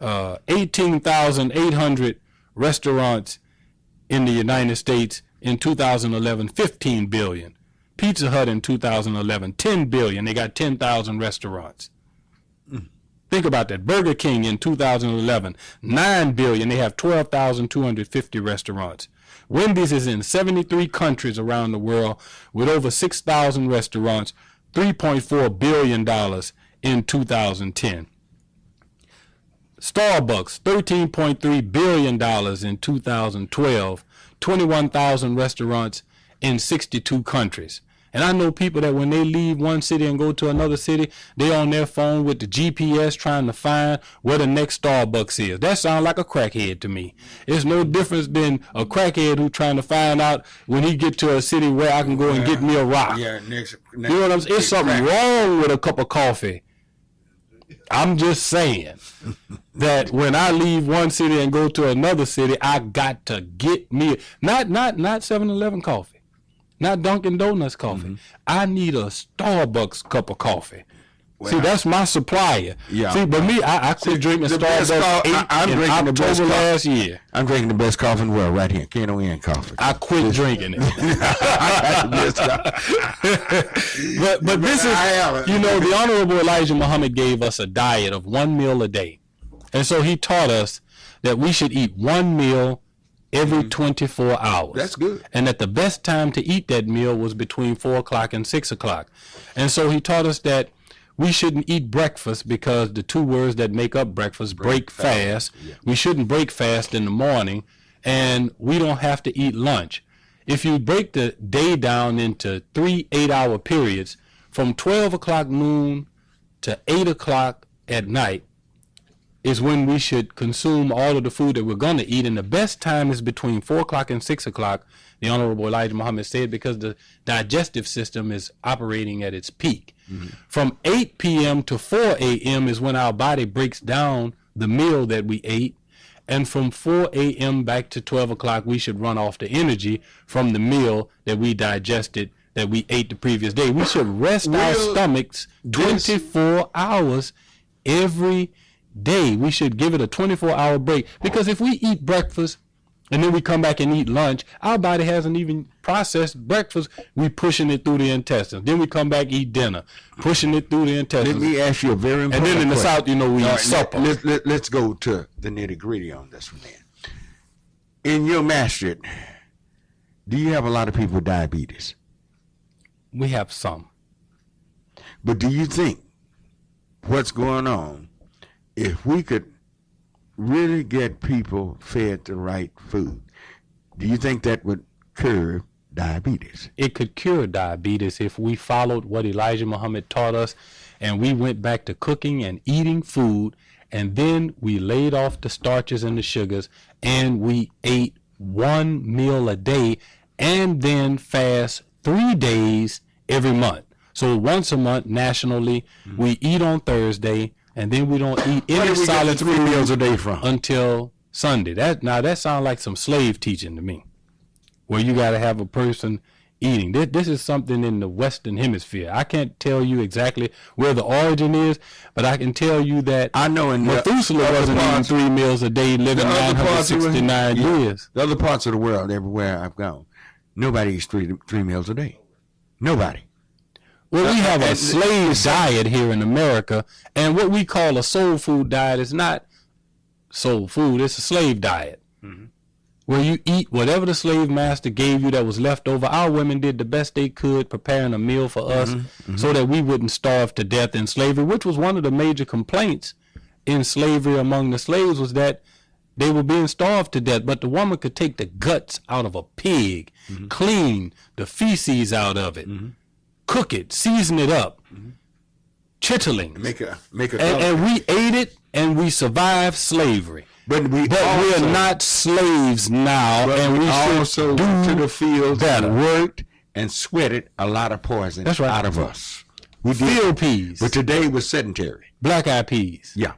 18,800 restaurants in the United States in 2011, 15 billion. Pizza Hut in 2011, 10 billion. They got 10,000 restaurants. Think about that. Burger King in 2011, 9 billion. They have 12,250 restaurants. Wendy's is in 73 countries around the world with over 6,000 restaurants, $3.4 billion in 2010. Starbucks, $13.3 billion in 2012, 21,000 restaurants in 62 countries. And I know people that when they leave one city and go to another city, they on their phone with the GPS trying to find where the next Starbucks is. That sounds like a crackhead to me. It's no difference than a crackhead who trying to find out when he get to a city where I can go and get me a rock. Yeah, next you know what I'm saying? It's something wrong with a cup of coffee. I'm just saying that when I leave one city and go to another city, I got to get me not 7-Eleven coffee, not Dunkin' Donuts coffee. I need a Starbucks cup of coffee. Well, see, that's my supplier. Yeah. See, but me, I quit drinking Starbucks in October last year. I'm drinking the best coffee in the world right here, Knon coffee. I quit drinking it. but this is, you know, the Honorable Elijah Muhammad gave us a diet of 1 meal a day. And so he taught us that we should eat 1 meal every 24 hours. That's good. And that the best time to eat that meal was between 4 o'clock and 6 o'clock. And so he taught us that we shouldn't eat breakfast because the two words that make up breakfast, break fast. Yeah. We shouldn't break fast in the morning, and we don't have to eat lunch. If you break the day down into 3 8-hour periods, from 12 o'clock noon to 8 o'clock at night is when we should consume all of the food that we're going to eat, and the best time is between 4 o'clock and 6 o'clock, the Honorable Elijah Muhammad said, because the digestive system is operating at its peak. From 8 p.m. to 4 a.m. is when our body breaks down the meal that we ate. And from 4 a.m. back to 12 o'clock, we should run off the energy from the meal that we digested, that we ate the previous day. We should rest our stomachs 24 hours every day. We should give it a 24-hour break. Because if we eat breakfast and then we come back and eat lunch, our body hasn't even processed breakfast. We pushing it through the intestines. Then we come back, eat dinner, pushing it through the intestines. Let me ask you a very important question. And then in the South, you know, we eat supper. Let's go to the nitty-gritty on this one then. In your masterate, do you have a lot of people with diabetes? We have some. But do you think what's going on, if we could really get people fed the right food, do you think that would cure diabetes? It could cure diabetes if we followed what Elijah Muhammad taught us, and we went back to cooking and eating food, and then we laid off the starches and the sugars, and we ate 1 meal a day, and then fast 3 days every month. So once a month nationally, we eat on Thursday, and then we don't eat any solid 3 meals a day from until Sunday. That sounds like some slave teaching to me, where you got to have a person eating. This is something in the Western Hemisphere. I can't tell you exactly where the origin is, but I can tell you that I know in Methuselah wasn't eating 3 meals a day, living 969 years. The other parts of the world, everywhere I've gone, nobody eats three meals a day. Nobody. Well, we have a slave diet here in America, and what we call a soul food diet is not soul food. It's a slave diet. where you eat whatever the slave master gave you that was left over. Our women did the best they could preparing a meal for us so that we wouldn't starve to death in slavery, which was one of the major complaints in slavery among the slaves, was that they were being starved to death. But the woman could take the guts out of a pig, clean the feces out of it, cook it, season it up, chitterlings. Make a and we ate it and we survived slavery. But we are not slaves now, and we also went to the fields better. And worked and sweated a lot of poison out of us. We did. Field peas. But today we're sedentary. Black-eyed peas. Yeah.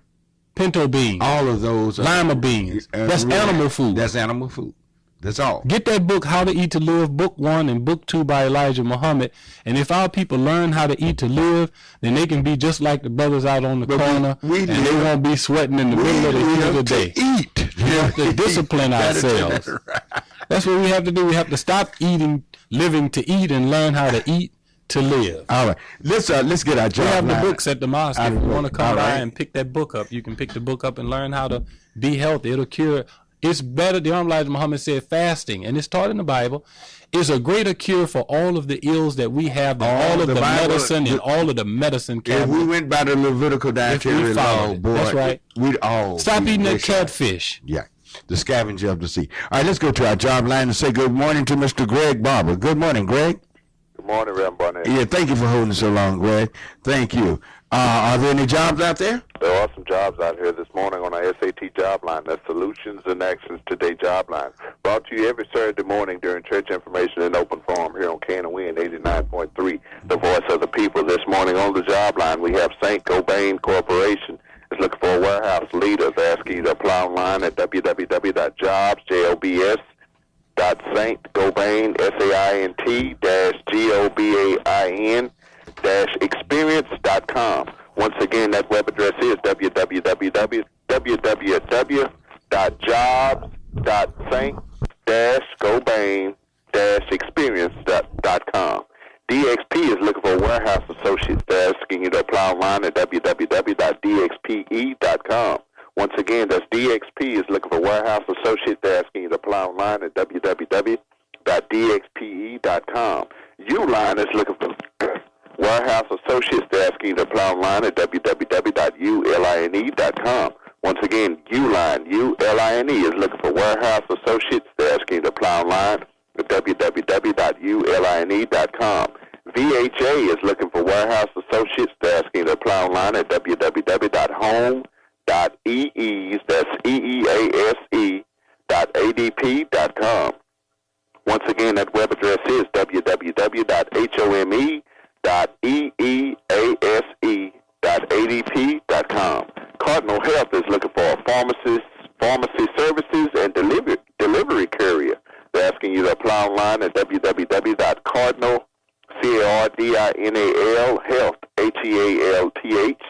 Pinto beans. All of those. Lima beans. That's animal food. That's animal food. That's all. Get that book, How to Eat to Live, book 1 and book 2 by Elijah Muhammad. And if our people learn how to eat to live, then they can be just like the brothers out on the corner, and they won't be sweating in the middle of the heat of the day. We have to discipline ourselves. That's what we have to do. We have to stop living to eat, and learn how to eat to live. All right. Let's get our job. We have now. the books at the mosque. If you want to come by and pick that book up, you can pick the book up and learn how to be healthy. It'll cure. It's better, the Elijah Muhammad said, fasting, and it's taught in the Bible, is a greater cure for all of the ills that we have, all of the medicine and all of the medicine cabinet. If we went by the Levitical dietary law, boy, that's right. We'd all stop eating that catfish. Yeah, the scavenger of the sea. All right, let's go to our job line and say good morning to Mr. Greg Barber. Good morning, Greg. Good morning, Rev Barnett. Yeah, thank you for holding so long, Greg. Thank you. Are there any jobs out there? There are some jobs out here this morning on our SAT job line. That's Solutions and Actions Today job line. Brought to you every Saturday morning during church information and open forum here on Knon 89.3, the voice of the people. This morning on the job line, we have St. Gobain Corporation is looking for a warehouse leader. They're asking you to apply online at www.jobs.saintgobain, SAINT-GOBAIN-experience.com. Once again, that web address is www.jobs.saint-gobain-experience.com. DXP is looking for a warehouse associate. They're asking you to apply online at www.dxpe.com. Once again, that's DXP is looking for warehouse associate. They're asking you to apply online at www.dxpe.com. Uline is looking for warehouse associates. They're asking you to apply online at www.uline.com. Once again, Uline, U-L-I-N-E, is looking for warehouse associates. They're asking you to apply online at www.uline.com. VHA is looking for warehouse associates. They're asking you to apply online at www.home.ees, that's EEASE.adp.com. Once again, that web address is www.home.eease.adp.com. Cardinal Health is looking for a pharmacy services and delivery courier. They're asking you to apply online at www.cardinal, C-A-R-D-I-N-A-L, health, H-E-A-L-T-H.com.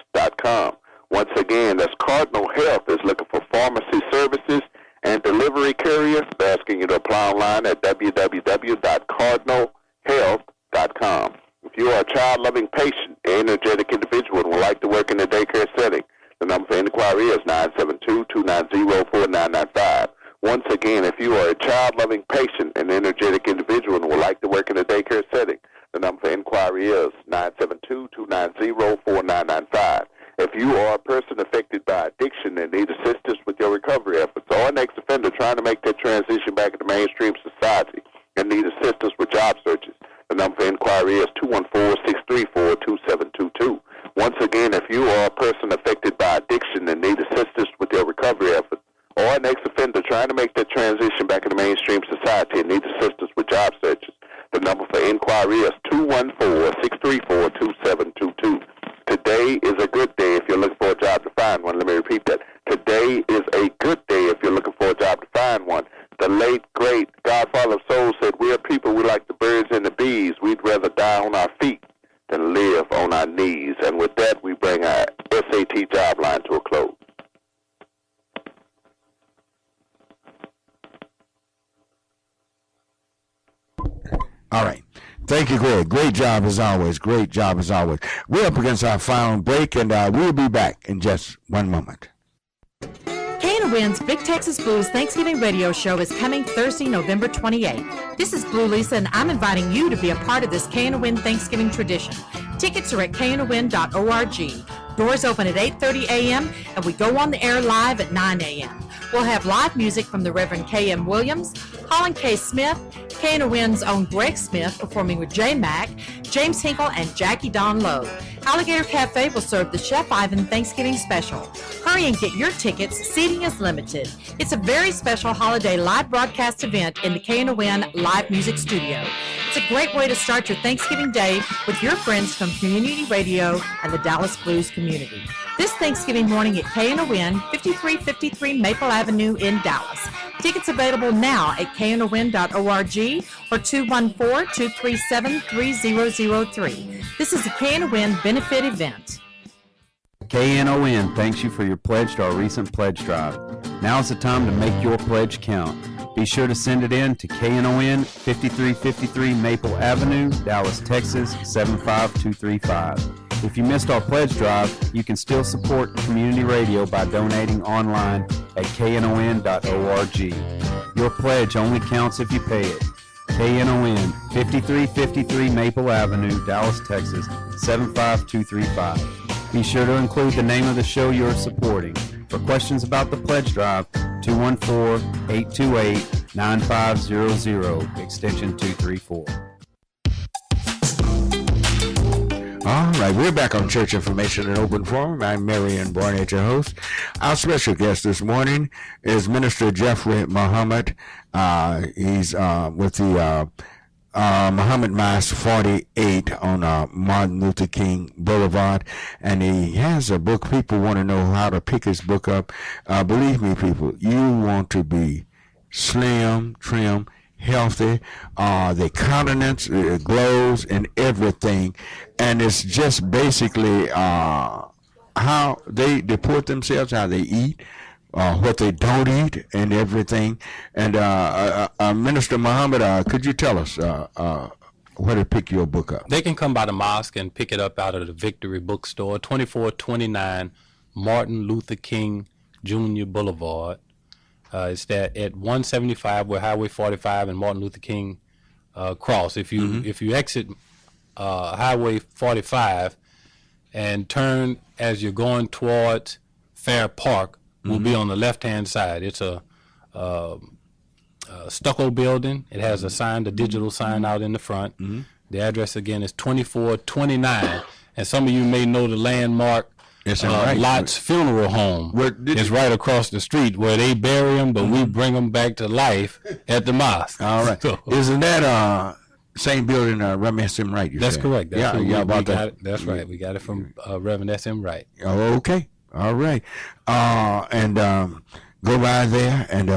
Once again, that's Cardinal Health is looking for pharmacy services and delivery courier. They're asking you to apply online at www.cardinalhealth.com. If you are a child-loving patient, an energetic individual, and would like to work in a daycare setting, the number for inquiry is 972-290-4995. Once again, if you are a child-loving patient, an energetic individual, and would like to work in a daycare setting, the number for inquiry is 972-290-4995. If you are a person affected by addiction and need assistance with your recovery efforts, or an ex-offender trying to make that transition back into mainstream society and need assistance with job searches, the number for inquiry is 214-634-2722. Once again, if you are a person affected by addiction and need assistance with your recovery efforts, or an ex-offender trying to make that transition back into mainstream society and need assistance with job searches, the number for inquiry is 214-634-2722. Today is a good day if you're looking for a job to find one. Let me repeat that. Today is a good day if you're looking for a job to find one. The late, great Godfather of Soul said, we're people, we like the birds and the bees. We'd rather die on our feet than live on our knees. And with that, we bring our SAT job line to a close. All right. Thank you, Greg. Great job as always. Great job as always. We're up against our final break, and we'll be back in just one moment. Knon KNON's Big Texas Blues Thanksgiving radio show is coming Thursday, November 28th. This is Blue Lisa, and I'm inviting you to be a part of this KNON Thanksgiving tradition. Tickets are at knon.org. Doors open at 8:30 a.m., and we go on the air live at 9 a.m. We'll have live music from the Reverend K.M. Williams, Holland K. Smith, KNON's own Greg Smith performing with J. Mack, James Hinkle, and Jackie Don Lowe. Alligator Cafe will serve the Chef Ivan Thanksgiving special. Hurry and get your tickets. Seating is limited. It's a very special holiday live broadcast event in the KNON Live Music Studio. It's a great way to start your Thanksgiving day with your friends from Community Radio and the Dallas Blues community. This Thanksgiving morning at KNON, 5353 Maple Avenue in Dallas. Tickets available now at knon.org or 214-237-3003. This is a KNON benefit event. KNON thanks you for your pledge to our recent pledge drive. Now is the time to make your pledge count. Be sure to send it in to KNON, 5353 Maple Avenue, Dallas, Texas, 75235. If you missed our pledge drive, you can still support community radio by donating online at knon.org. Your pledge only counts if you pay it. KNON, 5353 Maple Avenue, Dallas, Texas, 75235. Be sure to include the name of the show you're supporting. For questions about the pledge drive, 214-828-9500, extension 234. All right, we're back on Church Information and Open Forum. I'm Marion Barnett, your host. Our special guest this morning is Minister Jeffrey Muhammad. He's with the Muhammad Mass 48 on Martin Luther King Boulevard, and he has a book. People want to know how to pick his book up. Believe me, people, you want to be slim, trim, healthy. The countenance glows and everything, and it's just basically how they deport themselves, how they eat, what they don't eat, and everything. And Minister Muhammad, could you tell us where to pick your book up? They can come by the mosque and pick it up out of the Victory Bookstore, 2429 Martin Luther King Jr. Boulevard. It's that at 175 where Highway 45 and Martin Luther King cross. If you exit Highway 45 and turn as you're going towards Fair Park, will be on the left-hand side. It's a stucco building. It has a sign, the digital sign out in the front. The address again is 2429, and some of you may know the landmark. Lot's funeral home is right across the street where they bury them, but we bring them back to life at the mosque. All right. So, isn't that same building, Reverend S.M. Wright? That's correct. That's we got it. That's right. We got it from Reverend S.M. Wright. Oh, okay. All right. And go by there and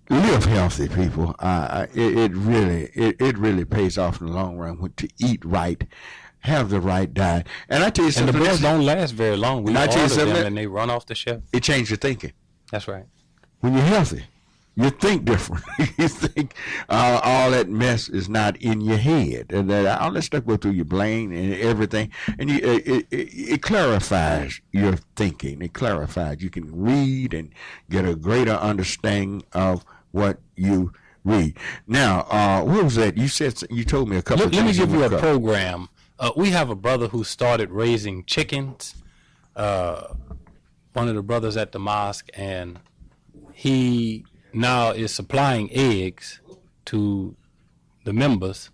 live healthy, people. It really pays off in the long run to eat right. Have the right diet. And I tell you something. And the books don't last very long. We order them and they run off the shelf. It changes your thinking. That's right. When you're healthy, you think different. You think all that mess is not in your head. And that all that stuff goes through your brain and everything. And it clarifies your thinking. It clarifies. You can read and get a greater understanding of what you read. Now, what was that? You told me a couple of things. Let me give you a program. We have a brother who started raising chickens, one of the brothers at the mosque, and he now is supplying eggs to the members.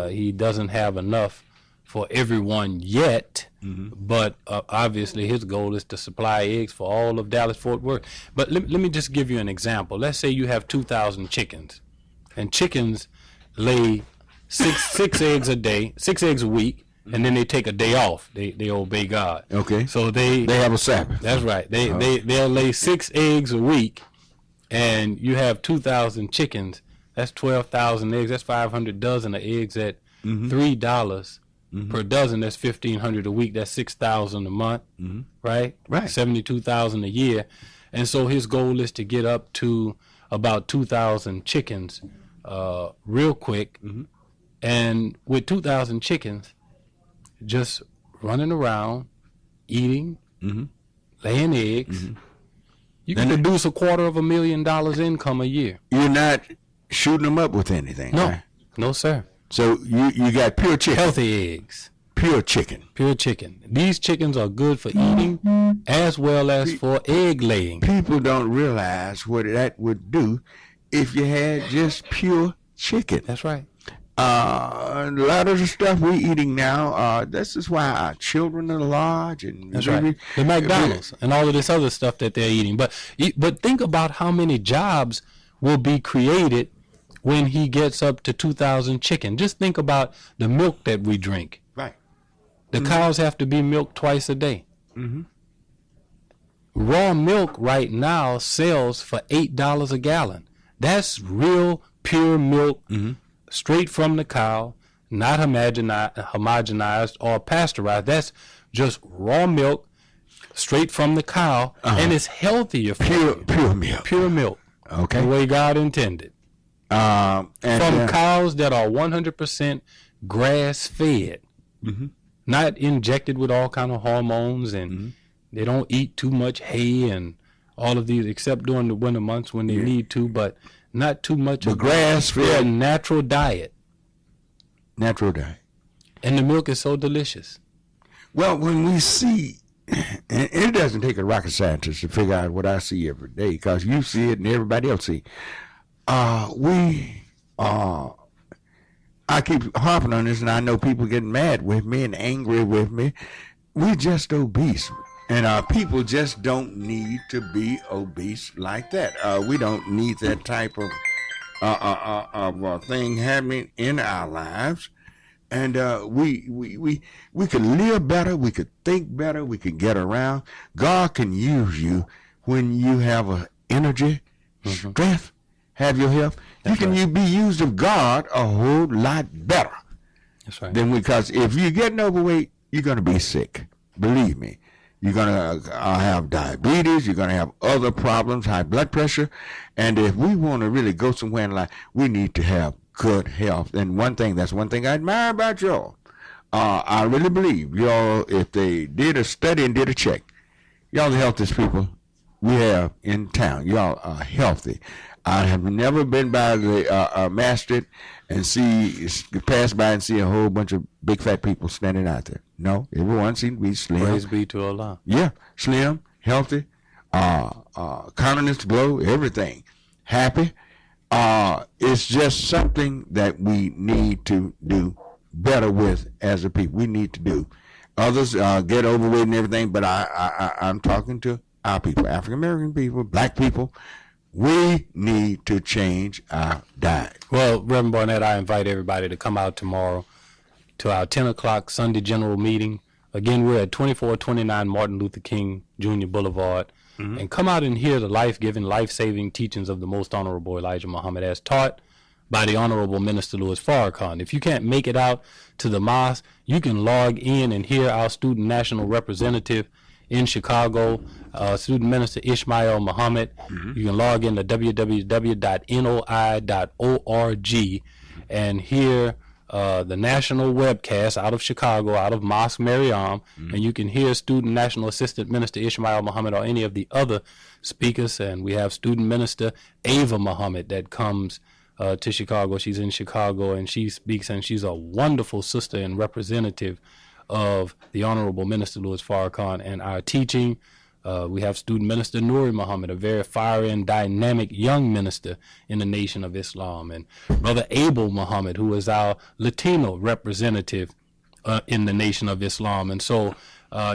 He doesn't have enough for everyone yet, but obviously his goal is to supply eggs for all of Dallas-Fort Worth. But let me just give you an example. Let's say you have 2,000 chickens, and chickens lay six eggs a day, 6 eggs a week, and then they take a day off. They obey God. Okay. So they have a Sabbath. That's right. They'll lay 6 eggs a week, and you have 2,000 chickens. That's 12,000 eggs. That's 500 dozen of eggs at $3 per dozen. That's 1,500 a week. That's 6,000 a month. Right. 72,000 a year. And so his goal is to get up to about 2,000 chickens real quick. And with 2,000 chickens, just running around, eating, laying eggs, You can produce $250,000 income a year. You're not shooting them up with anything. No, right? No, sir. So you got pure chicken. Healthy eggs. Pure chicken. Pure chicken. These chickens are good for eating as well as for egg laying. People don't realize what that would do if you had just pure chicken. That's right. A lot of the stuff we're eating now, this is why our children are large. And that's right. The McDonald's and all of this other stuff that they're eating. But think about how many jobs will be created when he gets up to 2,000 chicken. Just think about the milk that we drink. Right. The cows have to be milked twice a day. Mm-hmm. Raw milk right now sells for $8 a gallon. That's real, pure milk, straight from the cow, not homogenized or pasteurized. That's just raw milk, straight from the cow, and it's healthier for you. Pure milk. Pure milk. Okay. The way God intended. From cows that are 100% grass-fed. Mm-hmm. Not injected with all kind of hormones, and they don't eat too much hay and all of these, except during the winter months when they need to, but not too much of grass-fed natural diet. Natural diet. And the milk is so delicious. Well, when we see, and it doesn't take a rocket scientist to figure out what I see every day, because you see it and everybody else see. I keep harping on this, and I know people getting mad with me and angry with me. We're just obese, and people just don't need to be obese like that. We don't need that type of thing happening in our lives, and we could live better, we could think better, we could get around. God can use you when you have energy, strength, have your health. You be used of God a whole lot better. That's right. Because if you're getting overweight, you're going to be sick. Believe me. You're going to have diabetes. You're going to have other problems, high blood pressure. And if we want to really go somewhere in life, we need to have good health. And that's one thing I admire about y'all. I really believe y'all, if they did a study and did a check, y'all the healthiest people we have in town. Y'all are healthy. I have never been by the Masjid and pass by and see a whole bunch of big fat people standing out there. No, everyone seems to be slim. Praise be to Allah. Yeah, slim, healthy, countenance glow, everything. Happy. It's just something that we need to do better with as a people. We need to do. Others get overweight and everything, but I'm talking to our people, African American people, black people. We need to change our diet. Well, Reverend Barnett, I invite everybody to come out tomorrow to our 10 o'clock Sunday general meeting. Again, we're at 2429 Martin Luther King Jr. Boulevard. And come out and hear the life-giving, life-saving teachings of the Most Honorable Elijah Muhammad as taught by the Honorable Minister Louis Farrakhan. If you can't make it out to the mosque, you can log in and hear our student national representative in Chicago, student minister Ishmael Muhammad. You can log in to www.noi.org and hear the national webcast out of Chicago, out of Mosque Mariam, and you can hear student national assistant minister Ishmael Muhammad or any of the other speakers. And we have student minister Ava Muhammad that comes to Chicago. She's in Chicago and she speaks, and she's a wonderful sister and representative of the Honorable Minister Louis Farrakhan and our teaching. We have student minister Nuri Muhammad, a very fiery and dynamic young minister in the Nation of Islam, and Brother Abel Muhammad, who is our Latino representative in the Nation of Islam. And so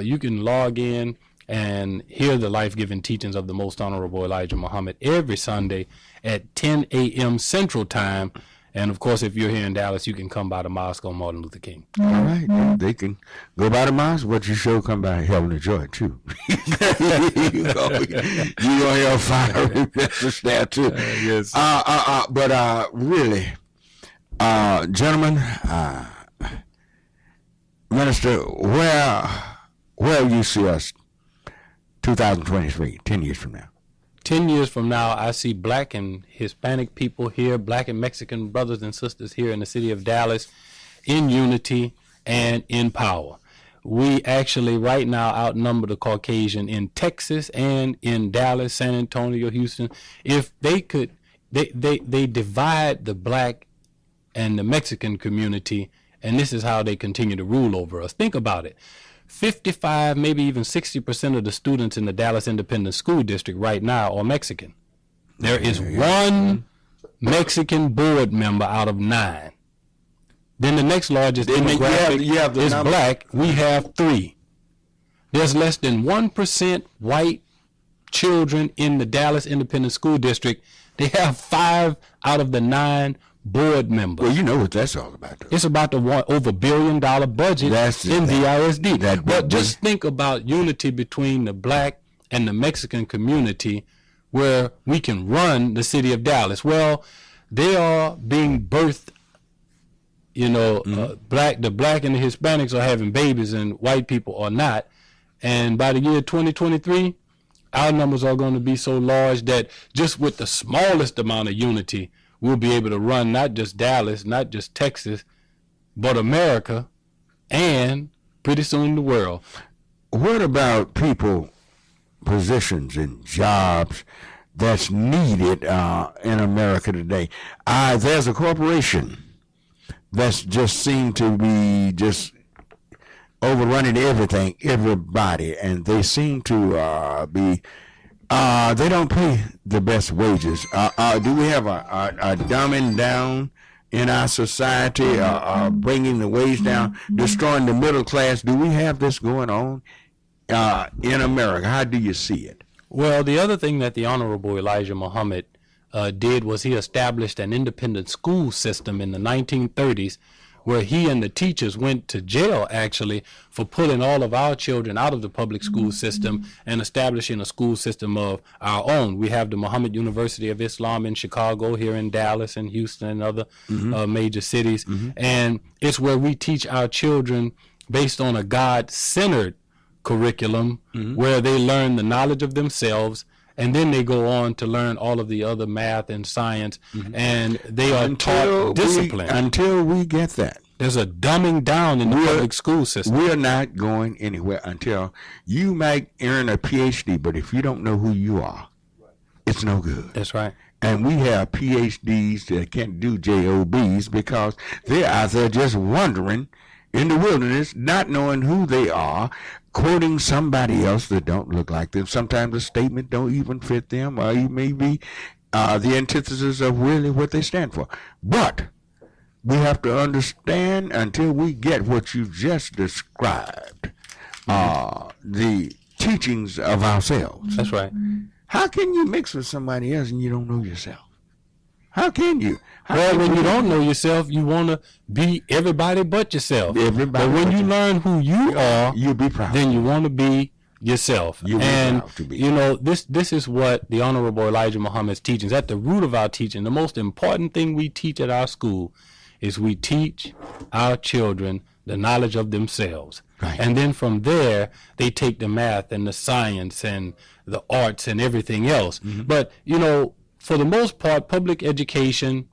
you can log in and hear the life-giving teachings of the Most Honorable Elijah Muhammad every Sunday at 10 a.m. Central Time. And, of course, if you're here in Dallas, you can come by the mosque on Martin Luther King. All right. They can go by the mosque, but you sure come by Heavenly Joy, too. You're going to have fire investors there, too. Yes. But really, gentlemen, Minister, where you see us 2023, 10 years from now? 10 years from now, I see black and Hispanic people here, black and Mexican brothers and sisters here in the city of Dallas in unity and in power. we actually right now outnumber the Caucasian in Texas and in Dallas, San Antonio, Houston. If they could, they divide the black and the Mexican community, and this is how they continue to rule over us. Think about it. 55, maybe even 60% of the students in the Dallas Independent School District right now are Mexican. There is one Mexican board member out of 9. Then the next largest demographic is black. We have 3. There's less than 1% white children in the Dallas Independent School District. They have 5 out of the 9 board members. Well, you know what that's all about, though. It's about the over $1 billion budget in DISD. But just think about unity between the black and the Mexican community, where we can run the city of Dallas. Well, they are being birthed. You know, the black and the Hispanics are having babies, and white people are not. And by the year 2023, our numbers are going to be so large that just with the smallest amount of unity, we'll be able to run not just Dallas, not just Texas, but America, and pretty soon the world. What about people, positions, and jobs that's needed in America today? There's a corporation that's just seemed to be just overrunning everybody, and they seem to be, they don't pay the best wages. Do we have a dumbing down in our society, bringing the wage down, destroying the middle class? Do we have this going on in America? How do you see it? Well, the other thing that the Honorable Elijah Muhammad did was he established an independent school system in the 1930s, where he and the teachers went to jail, actually, for pulling all of our children out of the public school system and establishing a school system of our own. We have the Muhammad University of Islam in Chicago, here in Dallas and Houston and other major cities. And it's where we teach our children based on a God-centered curriculum, where they learn the knowledge of themselves, and then they go on to learn all of the other math and science, and they are taught discipline. Until we get that. There's a dumbing down in the public school system. We're not going anywhere until you might earn a PhD, but if you don't know who you are, it's no good. That's right. And we have PhDs that can't do JOBs because they're out there just wandering in the wilderness, not knowing who they are, quoting somebody else that don't look like them. Sometimes the statement don't even fit them, or it may be the antithesis of really what they stand for. But we have to understand, until we get what you just described, the teachings of ourselves. That's right. How can you mix with somebody else and you don't know yourself? How can you? Well, when you don't know yourself, you want to be everybody but yourself. Everybody. But when you learn who you are, you'll be proud. Then you want to be yourself. You'll be proud to be. You know, this is what the Honorable Elijah Muhammad's teachings, at the root of our teaching, the most important thing we teach at our school is we teach our children the knowledge of themselves. Right. And then from there, they take the math and the science and the arts and everything else. But, you know, for the most part, public education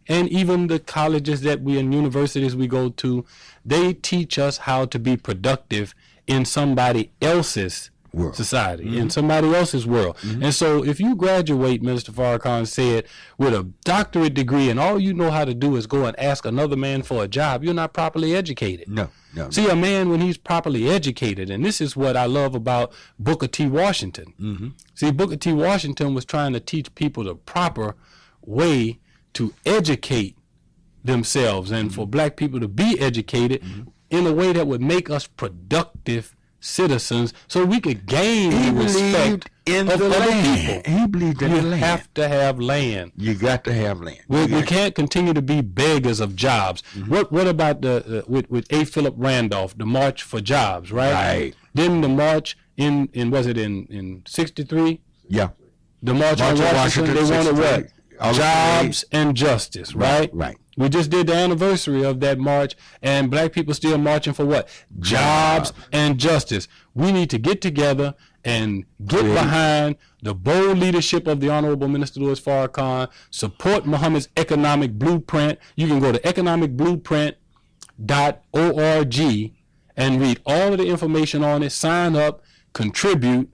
and even the colleges that we and universities we go to, they teach us how to be productive in somebody else's society, in somebody else's world. And so if you graduate, Minister Farrakhan said, with a doctorate degree and all you know how to do is go and ask another man for a job, you're not properly educated. No. See, a man, when he's properly educated, and this is what I love about Booker T. Washington. See, Booker T. Washington was trying to teach people the proper way to educate themselves and for black people to be educated in a way that would make us productive citizens, so we could gain the respect in of the other land. people. He believed in You the land. have to have land. You got to have land. We can't continue to be beggars of jobs. What about the with A. Philip Randolph, the March for Jobs, right? Right. Then the march in was it in 63? Yeah. The March on Washington, they wanted what? Jobs and justice, right? Right. We just did the anniversary of that march, and black people still marching for what? Jobs and justice. We need to get together and get behind the bold leadership of the Honorable Minister Louis Farrakhan, support Muhammad's economic blueprint. You can go to economicblueprint.org and read all of the information on it, sign up, contribute,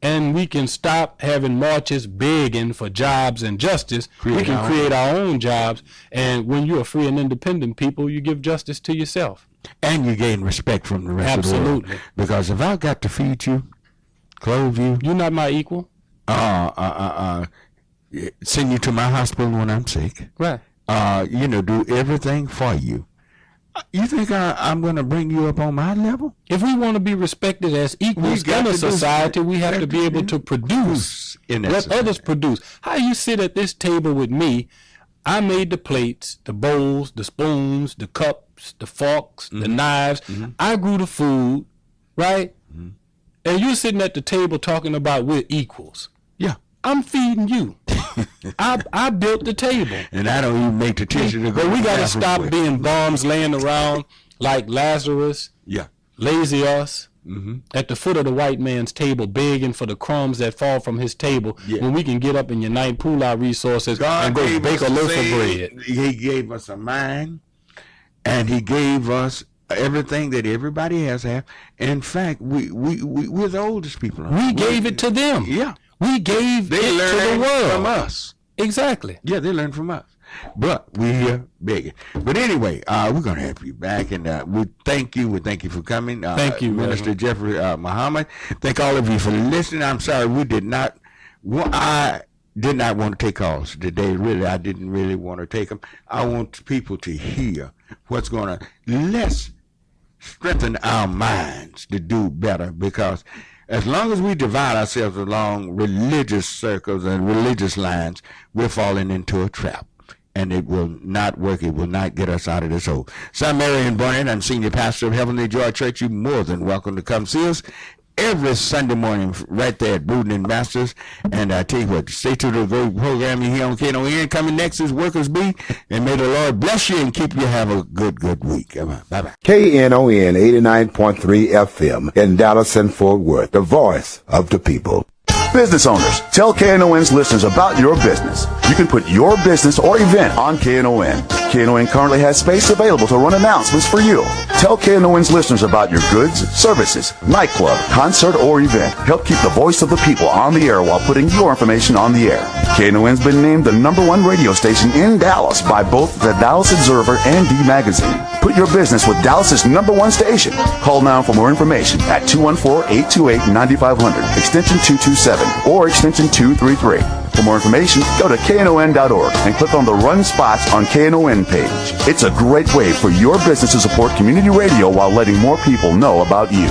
and we can stop having marches begging for jobs and justice. We can create our own jobs, and when you're a free and independent people, you give justice to yourself. And you gain respect from the rest of the world. Absolutely. Because if I got to feed you, clothe you, you're not my equal. Send you to my hospital when I'm sick. Right. Do everything for you. You think I'm going to bring you up on my level? If we want to be respected as equals in a society, we have to be able to produce. Let others produce. How you sit at this table with me, I made the plates, the bowls, the spoons, the cups, the forks, the knives. I grew the food, right? And you're sitting at the table talking about we're equals. Yeah. I'm feeding you. I built the table. And I don't even make the tissue to go. But we got to stop being bombs laying around like Lazarus, lazy us, at the foot of the white man's table, begging for the crumbs that fall from his table, when we can get up and unite, pool our resources, and go bake a loaf of bread. He gave us a mind, and he gave us everything that everybody else has. In fact, we're the oldest people. We gave it to them. Yeah. We gave it to the world. From us. Exactly. Yeah, they learned from us. But we're here begging. But anyway, we're going to have you back, and we thank you. We thank you for coming. Thank you, Minister Jeffrey Muhammad. Thank all of you for listening. I'm sorry I did not want to take calls today. Really, I didn't really want to take them. I want people to hear what's going on. Let's strengthen our minds to do better, because as long as we divide ourselves along religious circles and religious lines, we're falling into a trap. And it will not work. It will not get us out of this hole. So I'm Marion Barnett. I'm Senior Pastor of Heavenly Joy Church. You're more than welcome to come see us every Sunday morning right there at Booten and Masters. And I tell you what, stay tuned to the program here on Knon. Coming next is Workers Beat. And may the Lord bless you and keep you. Have a good week. Bye-bye. KNON 89.3 FM in Dallas and Fort Worth, the voice of the people. Business owners, tell KNON's listeners about your business. You can put your business or event on KNON. KNON currently has space available to run announcements for you. Tell KNON's listeners about your goods, services, nightclub, concert, or event. Help keep the voice of the people on the air while putting your information on the air. KNON's been named the #1 radio station in Dallas by both the Dallas Observer and D Magazine. Put your business with Dallas's #1 station. Call now for more information at 214-828-9500, extension 227, or extension 233. For more information, go to KNON.org and click on the Run Spots on KNON page. It's a great way for your business to support community radio while letting more people know about you.